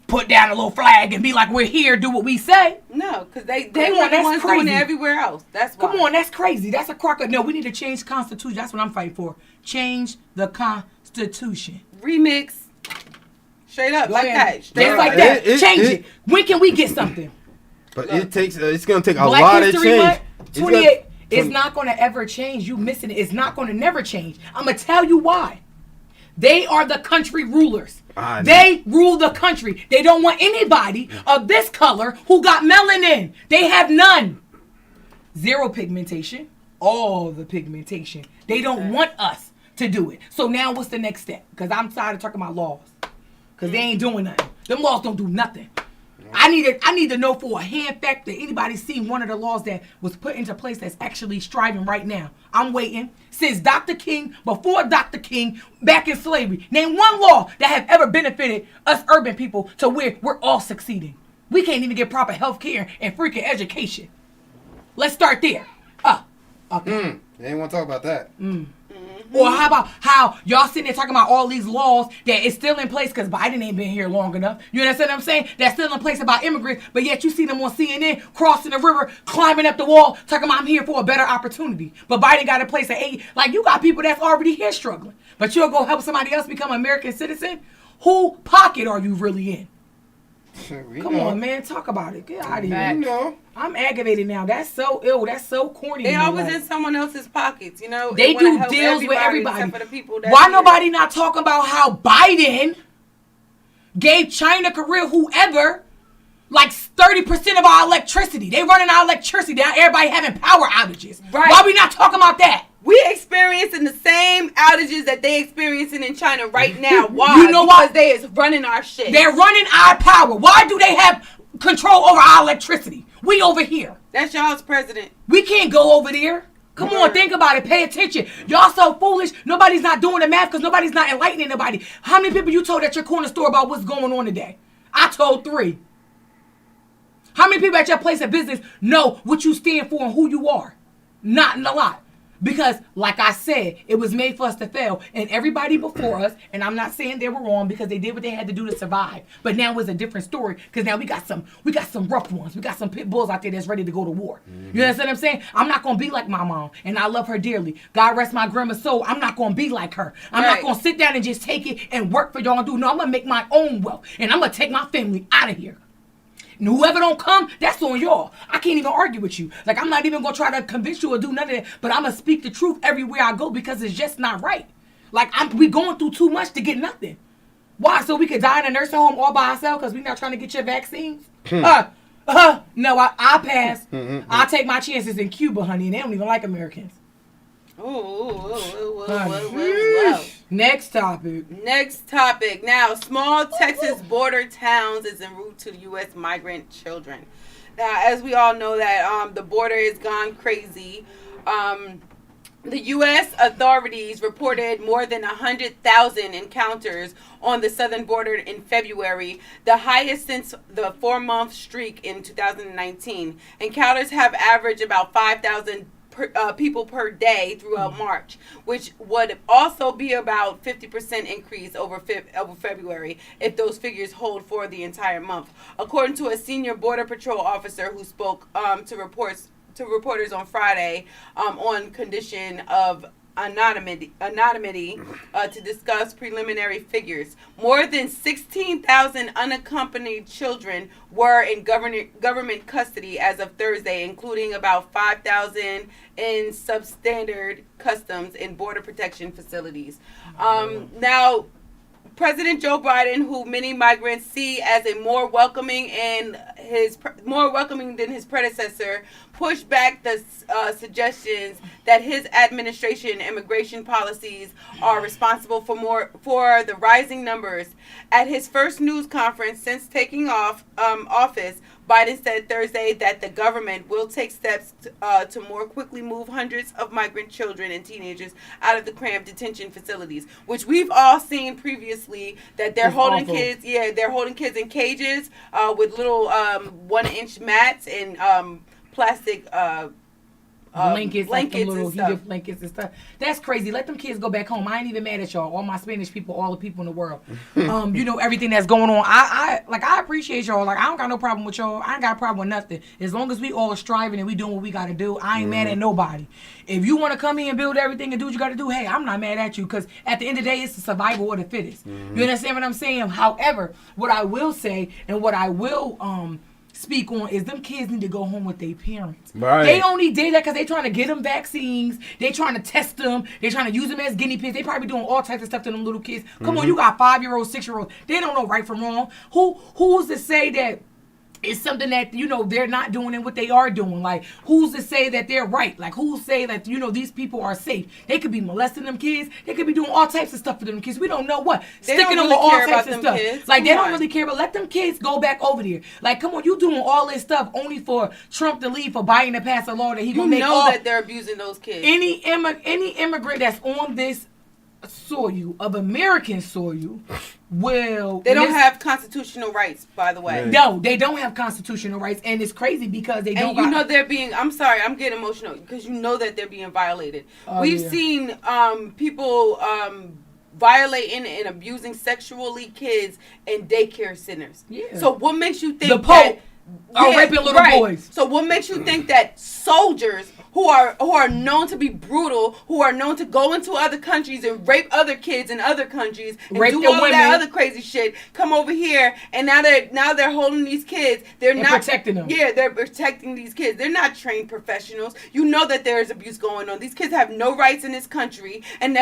put down a little flag and be like, we're here, do what we say. No, because they want the ones doing it everywhere else. That's why. Come on, that's crazy. That's a crock of... No, we need to change the Constitution. That's what I'm fighting for. Change the Constitution. Remix. Straight up, like that. Straight like that. Change it. When can we get something? But it takes... it's going to take a lot of change. 28. It's not going to ever change. You missing it. It's not going to never change. I'm going to tell you why. They are the country rulers. They rule the country. They don't want anybody of this color who got melanin. They have none. Zero pigmentation. All the pigmentation. They don't want us to do it. So now what's the next step? Because I'm tired of talking about laws. Because they ain't doing nothing. Them laws don't do nothing. I need to know for a hand fact that anybody's seen one of the laws that was put into place that's actually striving right now. I'm waiting. Since Dr. King, before Dr. King, back in slavery, name one law that have ever benefited us urban people to where we're all succeeding. We can't even get proper health care and freaking education. Let's start there. Okay. They ain't want to talk about that. Or how about how y'all sitting there talking about all these laws that is still in place because Biden ain't been here long enough. You understand what I'm saying? That's still in place about immigrants, but yet you see them on CNN crossing the river, climbing up the wall, talking about I'm here for a better opportunity. But Biden got a place at 80. Like, you got people that's already here struggling. But you'll go help somebody else become an American citizen? Who pocket are you really in? Come on, man. Talk about it. Get out of here. I'm aggravated now. That's so ill. That's so corny. They always in someone else's pockets, you know. They do deals with everybody. Why nobody not talking about how Biden gave China, Korea, whoever, like 30% of our electricity? They running our electricity down. Everybody having power outages. Right. Why we not talking about that? We experiencing the same outages that they experiencing in China right now. Why? You know why? Because they is running our shit. They're running our power. Why do they have control over our electricity? We over here. That's y'all's president. We can't go over there. Come on, think about it. Pay attention. Y'all so foolish. Nobody's not doing the math because nobody's not enlightening nobody. How many people you told at your corner store about what's going on today? I told 3. How many people at your place of business know what you stand for and who you are? Not in a lot. Because, like I said, it was made for us to fail. And everybody before us, and I'm not saying they were wrong because they did what they had to do to survive. But now it's a different story because now we got some rough ones. We got some pit bulls out there that's ready to go to war. Mm-hmm. You understand what I'm saying? I'm not going to be like my mom, and I love her dearly. God rest my grandma's soul. I'm not going to be like her. I'm not going to sit down and just take it and work for y'all and do. No, I'm going to make my own wealth, and I'm going to take my family out of here. And whoever don't come, that's on y'all. I can't even argue with you. Like, I'm not even going to try to convince you or do none of that. But I'm going to speak the truth everywhere I go because it's just not right. Like, we going through too much to get nothing. Why? So we could die in a nursing home all by ourselves because we not trying to get your vaccines? No, I pass. I'll take my chances in Cuba, honey. And they don't even like Americans. Next topic. Now, small Texas border towns is en route to U.S. migrant children. Now, as we all know that the border has gone crazy. The U.S. authorities reported more than 100,000 encounters on the southern border in February, the highest since the 4-month streak in 2019. Encounters have averaged about 5,000 people per day throughout March, which would also be about 50% increase over February if those figures hold for the entire month, according to a senior Border Patrol officer who spoke to reporters on Friday on condition of anonymity to discuss preliminary figures. More than 16,000 unaccompanied children were in government custody as of Thursday, including about 5,000 in substandard customs and border protection facilities. Now, President Joe Biden, who many migrants see as a more welcoming than his predecessor, pushed back the suggestions that his administration immigration policies are responsible for the rising numbers. At his first news conference since taking office, Biden said Thursday that the government will take steps to more quickly move hundreds of migrant children and teenagers out of the cramped detention facilities, which we've all seen previously, that they're holding kids. Yeah, they're holding kids in cages with little 1-inch mats and plastic blankets and stuff. Blankets and stuff. That's crazy. Let them kids go back home. I ain't even mad at y'all. All my Spanish people, all the people in the world. You know, everything that's going on. I appreciate y'all. Like, I don't got no problem with y'all. I ain't got a problem with nothing. As long as we all striving and we doing what we got to do, I ain't mad at nobody. If you want to come here and build everything and do what you got to do, hey, I'm not mad at you, because at the end of the day, it's the survival of the fittest. You understand what I'm saying? However, what I will say and what I will speak on is them kids need to go home with their parents. Right. They only did that because they trying to get them vaccines. They trying to test them. They trying to use them as guinea pigs. They probably doing all types of stuff to them little kids. Come on, you got 5-year-olds, 6-year-olds. They don't know right from wrong. Who's to say that it's something that, you know, they're not doing and what they are doing? Like, who's to say that they're right? Like, who's to say that, you know, these people are safe? They could be molesting them kids. They could be doing all types of stuff for them kids. We don't know what. Sticking them with all types of stuff. Kids. Like, they don't really care, but let them kids go back over there. Like, come on, you doing all this stuff only for Trump to leave, for Biden to pass a law that he gonna make. You know that they're abusing those kids. Any immigrant that's on this soil, of American soil, will... They don't have constitutional rights, by the way. No, they don't have constitutional rights, and it's crazy because they don't... And you know they're being... I'm sorry, I'm getting emotional, because you know that they're being violated. We've seen people violating and abusing sexually kids in daycare centers. Yeah. So what makes you think the Pope are raping little boys? So what makes you think that soldiers who are known to be brutal, who are known to go into other countries and rape other kids in other countries and rape do all that other crazy shit, come over here and now they're holding these kids. They're not protecting them. Yeah, they're protecting these kids. They're not trained professionals. You know that there is abuse going on. These kids have no rights in this country, and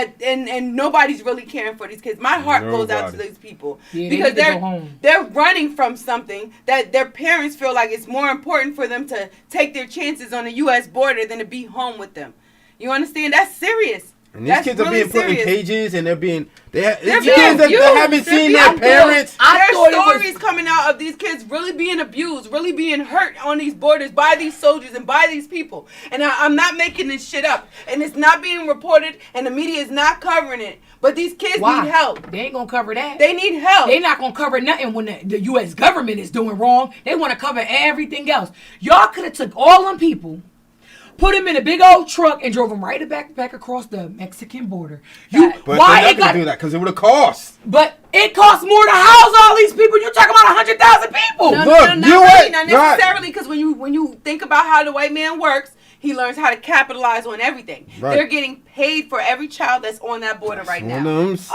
nobody's really caring for these kids. My heart goes out to these people because they're running from something that their parents feel like it's more important for them to take their chances on the U.S. border than to be home with them. You understand? That's serious. And these kids are being put in cages, and they're kids that haven't seen their parents. There's stories coming out of these kids really being abused, really being hurt on these borders by these soldiers and by these people. And I'm not making this shit up. And it's not being reported, and the media is not covering it. But these kids need help. They ain't gonna cover that. They need help. They not gonna cover nothing when the U.S. government is doing wrong. They want to cover everything else. Y'all could have took all them people, put him in a big old truck, and drove him right back across the Mexican border. But why they're not going to do that? Because it would have cost. But it costs more to house all these people. You're talking about 100,000 people. Not necessarily, because when you think about how the white man works, he learns how to capitalize on everything. Right. They're getting paid for every child that's on that border right now. This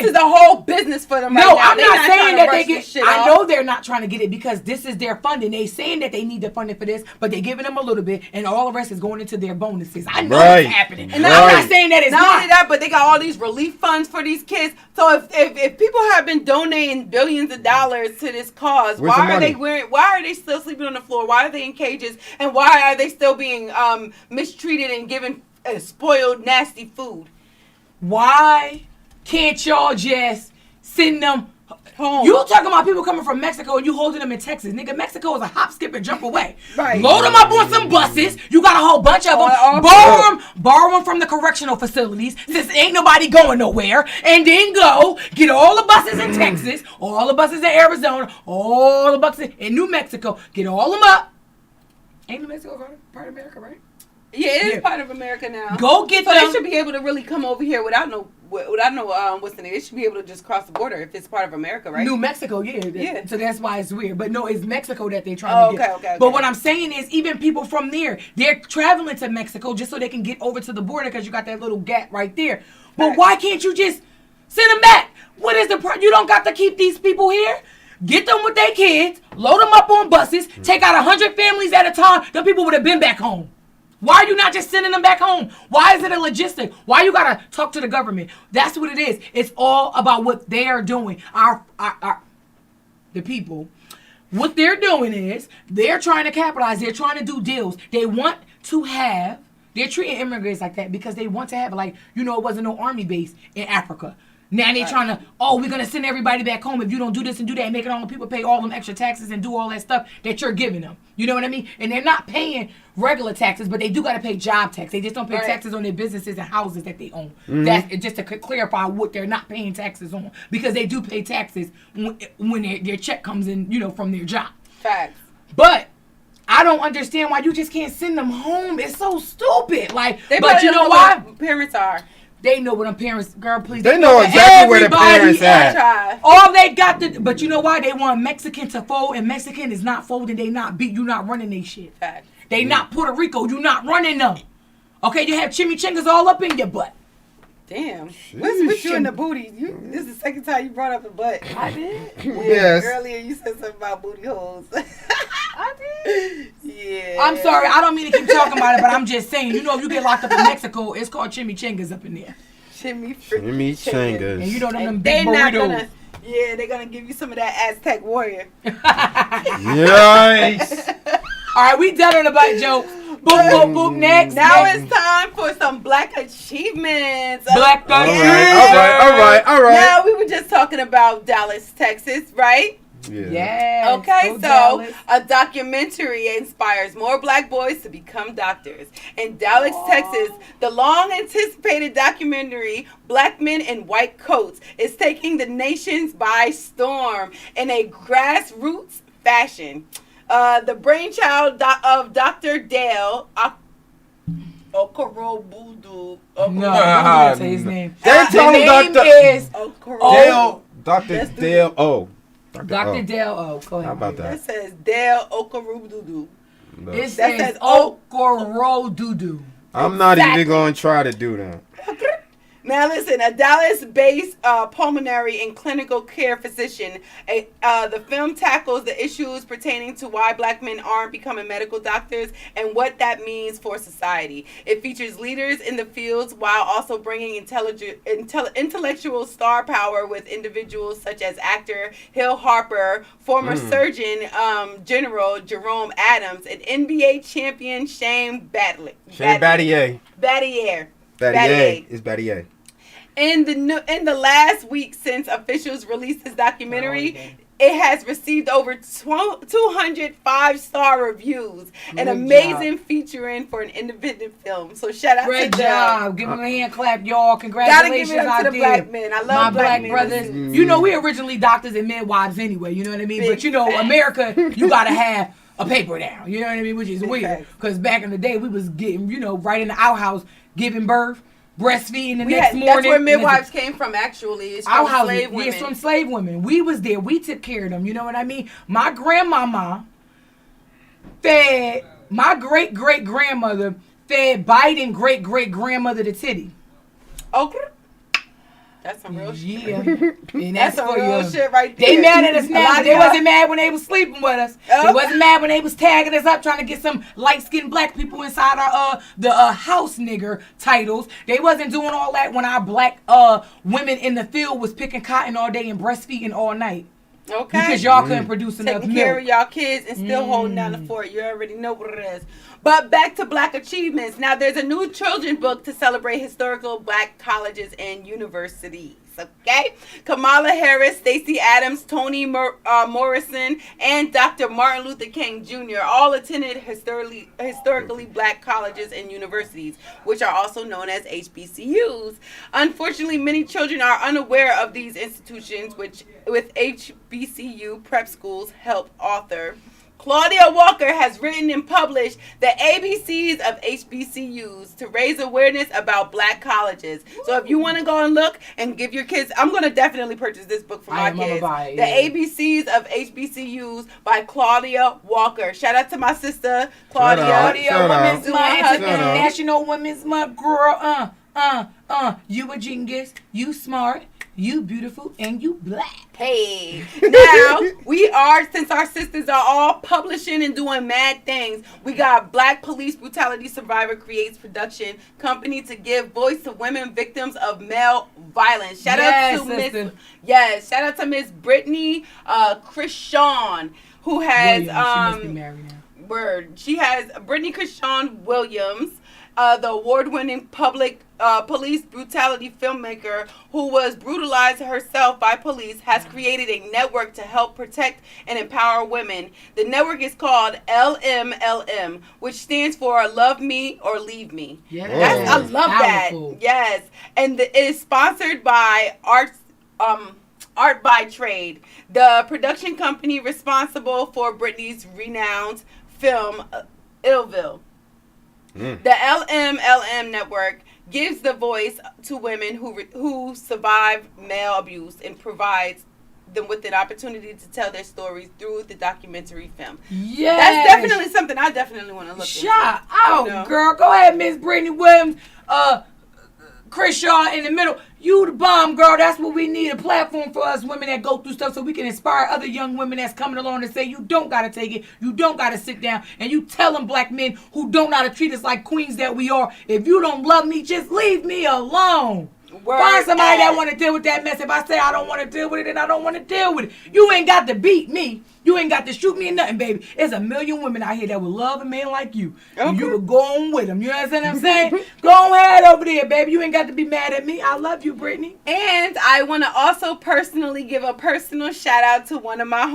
is a whole business for them right now. I'm not saying that they get shit. I know they're not trying to get it because this is their funding. They saying that they need the funding for this, but they're giving them a little bit, and all the rest is going into their bonuses. I know it's happening. And I'm not saying that it's not only that, but they got all these relief funds for these kids. So if people have been donating billions of dollars to this cause, why are they still sleeping on the floor? Why are they in cages? And why are they still being mistreated and given spoiled, nasty food? Why can't y'all just send them home? You talking about people coming from Mexico and you holding them in Texas. Nigga, Mexico is a hop, skip, and jump away. Right. Load them up on some buses. You got a whole bunch of them. Borrow them from the correctional facilities since ain't nobody going nowhere. And then go get all the buses in Texas, all the buses in Arizona, all the buses in New Mexico. Get all them up. Ain't New Mexico part of America, right? Yeah, it is part of America now. Go get them. So they should be able to really come over here without no what's the name? They should be able to just cross the border if it's part of America, right? New Mexico, yeah. So that's why it's weird. But no, it's Mexico that they're trying to get. Okay. But what I'm saying is, even people from there, they're traveling to Mexico just so they can get over to the border because you got that little gap right there. But why can't you just send them back? What is the problem? You don't got to keep these people here. Get them with their kids, load them up on buses, take out 100 families at a time. The people would have been back home. Why are you not just sending them back home? Why is it a logistic? Why you gotta talk to the government? That's what it is. It's all about what they are doing. The people. What they're doing is they're trying to capitalize. They're trying to do deals. They want to have. They're treating immigrants like that because they want to have it wasn't no army base in Africa. Now they're trying to, we're going to send everybody back home if you don't do this and do that and making all the people pay all them extra taxes and do all that stuff that you're giving them. You know what I mean? And they're not paying regular taxes, but they do got to pay job tax. They just don't pay taxes on their businesses and houses that they own. Mm-hmm. That's just to clarify what they're not paying taxes on because they do pay taxes when their check comes in, from their job. Facts. But I don't understand why you just can't send them home. It's so stupid. But you know why? Parents are. They know what them parents, girl, please. They know exactly where the parents at. All they got to, but you know why? They want Mexican to fold, and Mexican is not folding. They not beat. You not running they shit. Fact. They not Puerto Rico. You not running them. Okay, you have chimichangas all up in your butt. Damn. What's with you in the booty? This is the second time you brought up the butt. I did? Yes. Earlier you said something about booty holes. I did? Yeah. I'm sorry. I don't mean to keep talking about it, but I'm just saying. If you get locked up in Mexico, it's called chimichangas up in there. Chimichangas. And you know them big burritos. They're going to give you some of that Aztec warrior. Yikes. All right, we done on the butt jokes. Boop, next. Now it's time for some Black achievements. Black achievements. All right. Now, we were just talking about Dallas, Texas, right? Yeah. Yes. Okay, Go so Dallas. a documentary inspires more black boys to become doctors. In Dallas, Texas, the long-anticipated documentary Black Men in White Coats is taking the nations by storm in a grassroots fashion. The brainchild of Dr. Dale Okorobudu. No, don't do that to his name. They tell him name Dr. is Dale. Dr. Dale. Oh. Dr. Dale O. Go ahead. How about That that? says Dale Okorobudu. No. It says says Okorodudu. I'm not Exactly. even going to try to do that. Now listen, a Dallas-based pulmonary and clinical care physician. The film tackles the issues pertaining to why black men aren't becoming medical doctors and what that means for society. It features leaders in the fields while also bringing intellectual star power with individuals such as actor Hill Harper, former Surgeon General Jerome Adams, and NBA champion Shane Battier. Battier. Battier. Battier is Battier. In the last week since officials released this documentary, it has received over 200 5-star reviews. An amazing featuring for an independent film. So shout out Great to job. Give them a hand clap, y'all. Gotta Congratulations give it up out to the there. black men. I love My black men. brothers. You know, we originally doctors and midwives anyway. You know what I mean? But you know, America, you got to have a paper down. You know what I mean? Which is weird. Because back in the day, we was getting, you know, right in the outhouse, giving birth. Breastfeeding the next morning. That's where midwives came from, actually. It's from slave women. Yes, from slave women. We was there. We took care of them. You know what I mean? My grandmama fed, my great-great-grandmother fed Biden great-great-grandmother the titty. Okay. That's some real shit. Yeah. And that's some for real you. shit right there. They mad at us now, but they y'all- wasn't mad when they was sleeping with us. They Oh. wasn't mad when they was tagging us up trying to get some light-skinned black people inside our the house nigger titles. They wasn't doing all that when our black women in the field was picking cotton all day and breastfeeding all night. Okay. Because y'all couldn't produce enough Taking care milk. of y'all kids and still holding down the fort. You already know what it is. But back to black achievements. Now, there's a new children's book to celebrate historical black colleges and universities. Okay? Kamala Harris, Stacey Adams, Toni Morrison, and Dr. Martin Luther King Jr. all attended historically black colleges and universities, which are also known as HBCUs. Unfortunately, many children are unaware of these institutions, which with HBCU prep schools help author. Claudia Walker has written and published the ABCs of HBCUs to raise awareness about black colleges. So if you want to go and look and give your kids, I'm going to definitely purchase this book for my kids. The ABCs of HBCUs by Claudia Walker. Shout out to my sister, Claudia. Women's Shout Month, out. International Women's Month, girl. You a genius, you smart, you beautiful, and you black. Hey, now since our sisters are all publishing and doing mad things, we got Black Police Brutality Survivor creates production company to give voice to women victims of male violence. Shout out to Miss Brittany Christian, who has Williams. She must be married now. She has Brittany Christian Williams, the award-winning police brutality filmmaker who was brutalized herself by police, has created a network to help protect and empower women. The network is called LMLM, which stands for Love Me or Leave Me. Yes. I love Powerful. that. Yes. And it is sponsored by Art by Trade, the production company responsible for Britney's renowned film Illville. The LMLM network gives the voice to women who survive male abuse and provides them with an opportunity to tell their stories through the documentary film. Yeah, that's definitely something I definitely want to look into. Shout out, girl. Go ahead, Miss Brittany Williams. Chris Shaw in the middle. You the bomb, girl. That's what we need, a platform for us women that go through stuff so we can inspire other young women that's coming along and say, you don't got to take it. You don't got to sit down. And you tell them black men who don't know how to treat us like queens that we are, if you don't love me, just leave me alone. Find somebody that want to deal with that mess. If I say I don't want to deal with it, then I don't want to deal with it. You ain't got to beat me. You ain't got to shoot me or nothing, baby. There's a million women out here that would love a man like you. Okay. And you would go on with them. You understand what I'm saying? Go ahead over there, baby. You ain't got to be mad at me. I love you, Brittany. And I want to also personally give a personal shout out to one of my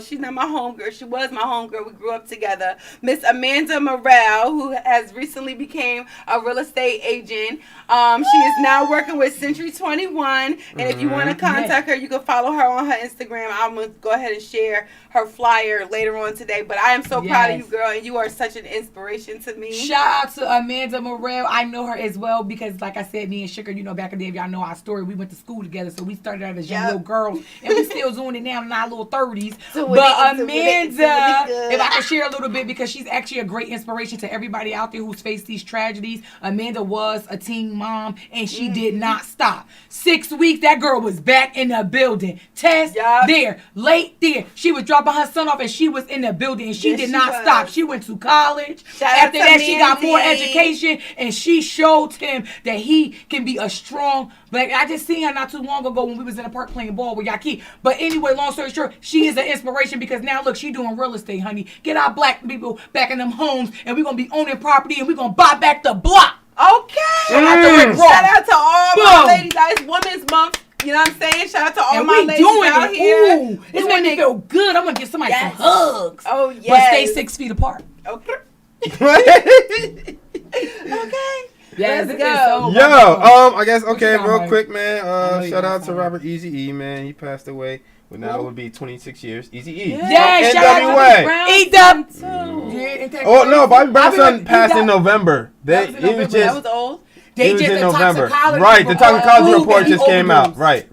she's not my homegirl. She was my homegirl. We grew up together. Miss Amanda Morrell, who has recently became a real estate agent. She is now working with Century 21. And if you want to contact her, you can follow her on her Instagram. I'm going to go ahead and share her flyer later on today. But I am so proud of you, girl, and you are such an inspiration to me. Shout out to Amanda Morrell. I know her as well because, like I said, me and Sugar, back in the day, if y'all know our story, we went to school together, so we started out as young little girls, and we still doing it now in our little 30s. But Amanda, if I can share a little bit, because she's actually a great inspiration to everybody out there who's faced these tragedies. Amanda was a teen mom, and she did not stop. 6 weeks, that girl was back in the building. Test there, late there. She was dropping her son off, and she was in the building, and she did not stop. She went to college. After that, she got more education, and she showed him that he can be a strong black. I just seen her not too long ago when we was in the park playing ball with Yaki. But anyway, long story short, she is an inspiration because now look, she doing real estate, honey. Get our black people back in them homes, and we're gonna be owning property, and we're gonna buy back the block. Okay. Shout out to all my ladies. It's Women's Month. You know what I'm saying? Shout out to all my ladies out here. Ooh, it's when they feel good. I'm gonna give somebody some hugs. Oh yeah. But stay 6 feet apart. Okay. Okay. Yeah, let's go. I guess real quick, man. Shout out to Robert Eazy-E, man. He passed away. Well, now it would be 26 years. Eazy-E. Yeah, shout out to E-Dub. Oh no, Bobby Brown's son passed in November. That was old. They just in November. Toxicology The toxicology report just came out. Right.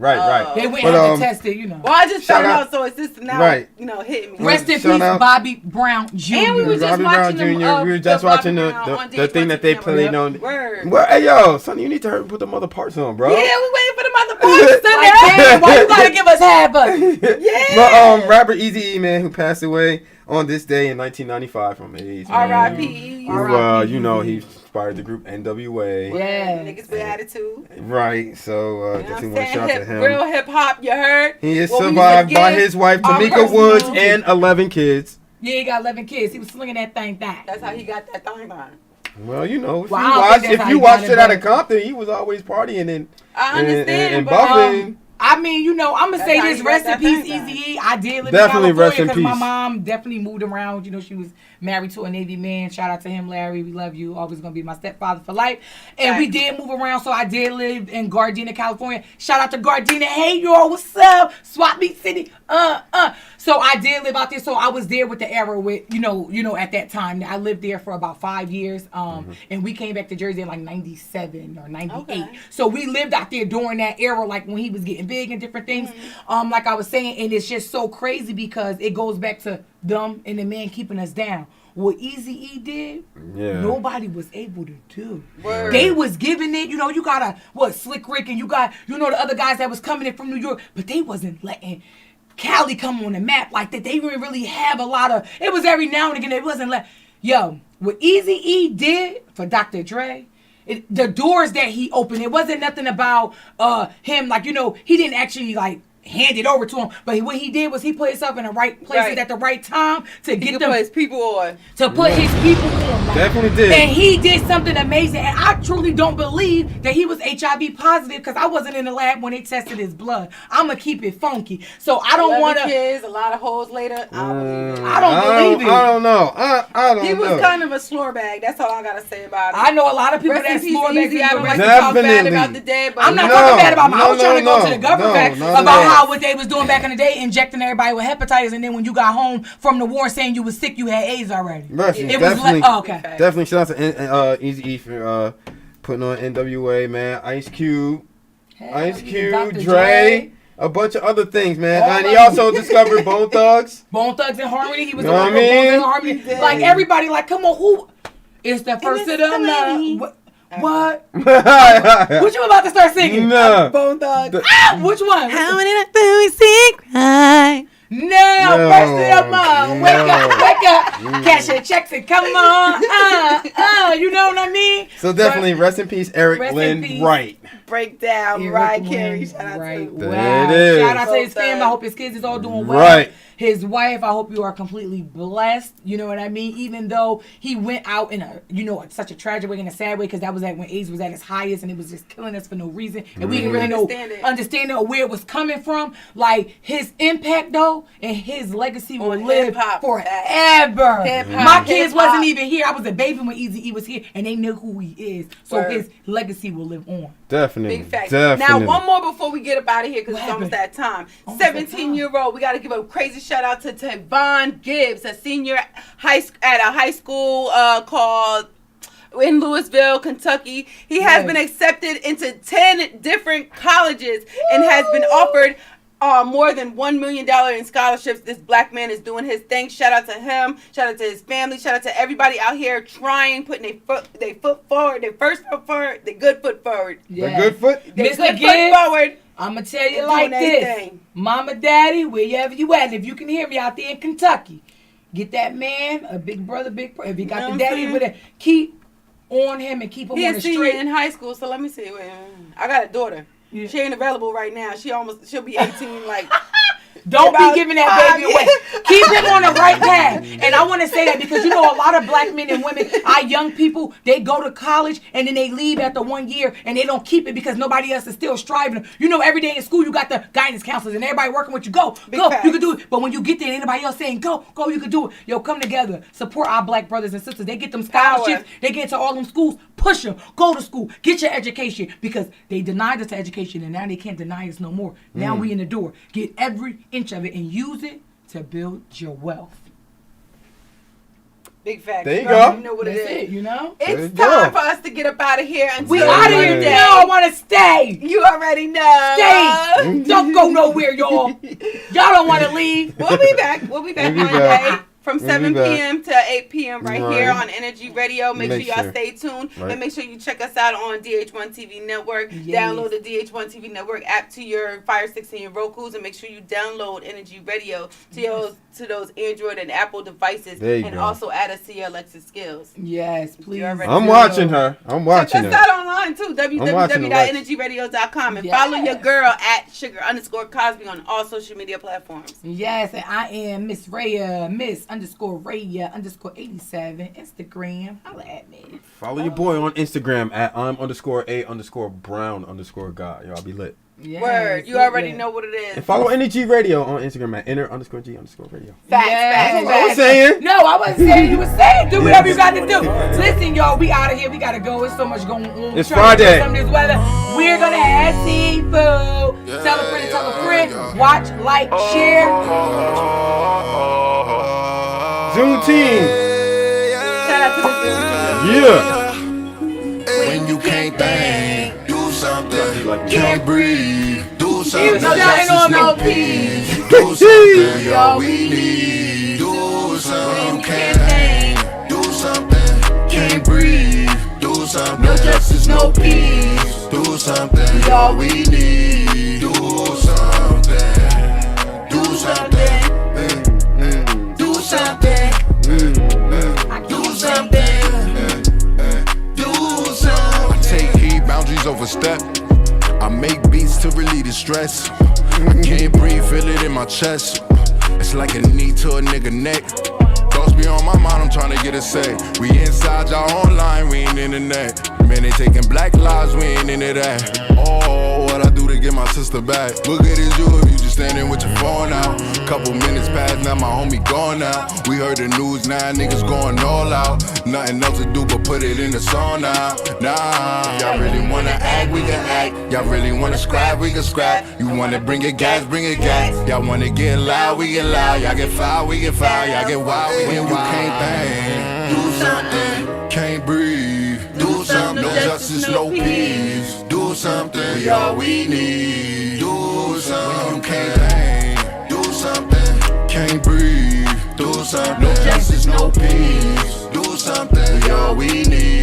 They went and tested, Well, I just found out, so it's just now, hitting me. Rest in peace, Bobby Brown Jr. And we were just watching we were just watching the thing that they played on. Well, hey, yo, son, you need to hurry put the mother parts on, bro. Yeah, we waiting for the mother parts. Why you gotta give us half of it? Yeah. But Robert Eazy-E, man, who passed away on this day in 1995 from AIDS. R.I.P. Who, he inspired the group NWA. Yeah. Niggas with attitude. Right. So, definitely want to shout out to him. Real hip hop, you heard? He is survived by his wife, Tamika Woods, and 11 kids. Yeah, he got 11 kids. He was slinging that thing back. That's how he got that thing on. Well, if you watched it out of Compton, he was always partying and buffing. I mean, I'm going to say this, rest in peace, Eazy-E. I did live definitely in California because my peace. mom definitely moved around. She was married to a Navy man. Shout out to him, Larry. We love you. Always going to be my stepfather for life. And we did move around, so I did live in Gardena, California. Shout out to Gardena. Hey, y'all, what's up? Swap Meet City. So I did live out there. So I was there with the era with, at that time. I lived there for about 5 years. And we came back to Jersey in like 97 or 98. Okay. So we lived out there during that era, like when he was getting big and different things. Like I was saying, and it's just so crazy because it goes back to them and the man keeping us down. What Eazy-E did, nobody was able to do. Word. They was giving it, you got Slick Rick, and you got, the other guys that was coming in from New York, but they wasn't letting Cali come on the map like that. They didn't really have a lot of, it was every now and again, it wasn't what Eazy-E did for Dr. Dre, the doors that he opened, it wasn't nothing about him, he didn't actually hand it over to him, but what he did was he put himself in the right places at the right time to get them, put his people on. To put his people on. Definitely did. And he did something amazing. And I truly don't believe that he was HIV positive because I wasn't in the lab when they tested his blood. I'm going to keep it funky. So I don't want to. Kids, a lot of holes later. I don't believe it. I don't know. I don't know. He was kind of a slore bag. That's all I got to say about it. I know a lot of people that slore bags. I don't like to talk bad about the dead, but I'm not talking bad about him. I was trying to go to the government about what they was doing back in the day, injecting everybody with hepatitis, and then when you got home from the war saying you was sick, you had AIDS already. Definitely shout out to Eazy-E for putting on NWA, man. Ice Cube, Dre, a bunch of other things, man. And he also discovered Bone Thugs. Bone Thugs and Harmony. He was the one with Bone Thugs and Harmony. Like everybody, come on, who? It's the first of them. What? What you about to start singing? No. Bone Thugs. Which one? How many times do we see cry? No, first of the month. Wake up. Cash your checks and come on. You know what I mean? So definitely rest in peace, Eric Lynn Wright. Breakdown, right, Carrie? Shout out to Wow. It is. Shout out to his family. I hope his kids is all doing well. Right. His wife, I hope you are completely blessed. You know what I mean? Even though he went out in such a tragic way, in a sad way, because that was when AIDS was at its highest and it was just killing us for no reason. And we didn't really understand where it was coming from. Like, his impact, though, and his legacy will live forever. My kids wasn't even here. I was a baby when Eazy-E was here, and they knew who he is. So his legacy will live on. Definitely. Big fact. Definitely. Now, one more before we get up out of here, because it's almost that time. 17-year-old, we got to give a crazy shout out to Tavon Gibbs, a senior at a high school called in Louisville, Kentucky. He has been accepted into 10 different colleges and has been offered more than $1 million in scholarships. This black man is doing his thing. Shout out to him. Shout out to his family. Shout out to everybody out here trying, putting their foot forward, their first foot forward, their good foot forward. Yeah. The good foot? Their good foot forward. I'm going to tell you like this. Mama, daddy, wherever you at, if you can hear me out there in Kentucky, get that man a big brother, if he got the daddy with it, keep on him and keep him on the straight. He's in high school, so let me see. I got a daughter. Yeah. She ain't available right now. She'll be 18 like... Don't be giving that baby away. Keep him on the right path. And I want to say that because, a lot of black men and women, our young people, they go to college and then they leave after 1 year and they don't keep it because nobody else is still striving. Every day in school, you got the guidance counselors and everybody working with you. Go, you can do it. But when you get there and anybody else saying, go, you can do it. Yo, come together. Support our black brothers and sisters. They get them scholarships. They get into all them schools. Push them. Go to school. Get your education because they denied us the education and now they can't deny us no more. Now we in the door. Get every inch of it and use it to build your wealth. Big fact. There you go. You know what it is. It's time for us to get up out of here. We out of here now. I want to stay. You already know. Stay. Don't go nowhere, y'all. Y'all don't want to leave. We'll be back. Monday. From 7 p.m. to 8 p.m. right here on Energy Radio. Make sure y'all stay tuned. And make sure you check us out on DH1 TV Network. Yes. Download the DH1 TV Network app to your Fire 6 and your Rokus. And make sure you download Energy Radio to those Android and Apple devices. And also add us to your Alexa skills. Yes, please. I'm watching her. Check us out online too. www.energyradio.com. And follow your girl at Sugar_Cosby on all social media platforms. Yes, and I am Miss Raya, Miss_Raya_87 Instagram. Holla at me. Follow your boy on Instagram at I'm_A_Brown_God. Y'all be lit. Yes, word. You already know what it is. And follow Energy Radio on Instagram at Enter_G_Radio. Facts. I was saying. No, I wasn't saying. You were saying. Do whatever you got to do. Listen, y'all, we out of here. We got to go. There's so much going on. It's Friday. This weather. We're going to have seafood. Tell a friend. Watch, like, share. Zoom team. Shout out to the Zoom team. When you can't think, do something. Can't breathe, do something. No justice, no peace. Do something, all we need. Do something. You can't think, do something. Can't breathe, do something. No justice, no peace. Do something, all we need. Do something. Do something. Do something. Do something. Do something. I take heed, boundaries overstep. I make beats to relieve the stress. I can't breathe, feel it in my chest. It's like a knee to a nigga neck. Thoughts be on my mind, I'm trying to get a say. We inside, y'all online, we ain't in the net. Man, they taking black lives, we ain't into that. Oh, what I do to get my sister back. Look at this, you if you just standing with your phone out. Couple minutes past, now my homie gone out. We heard the news, now niggas going all out. Nothing else to do but put it in the song now. Nah, y'all really wanna act, we can act. Y'all really wanna scrap, we can scrap. You wanna bring it gas, bring it gas. Y'all wanna get loud, we get loud. Y'all get foul, we get foul. Y'all get wild, we get wild. When you can't think, do something. Can't breathe, do something. No justice, no peace. Do something, we all we need. Do something. When you can't think, do something. Can't breathe, do something. No justice, no peace. Do something, we all we need.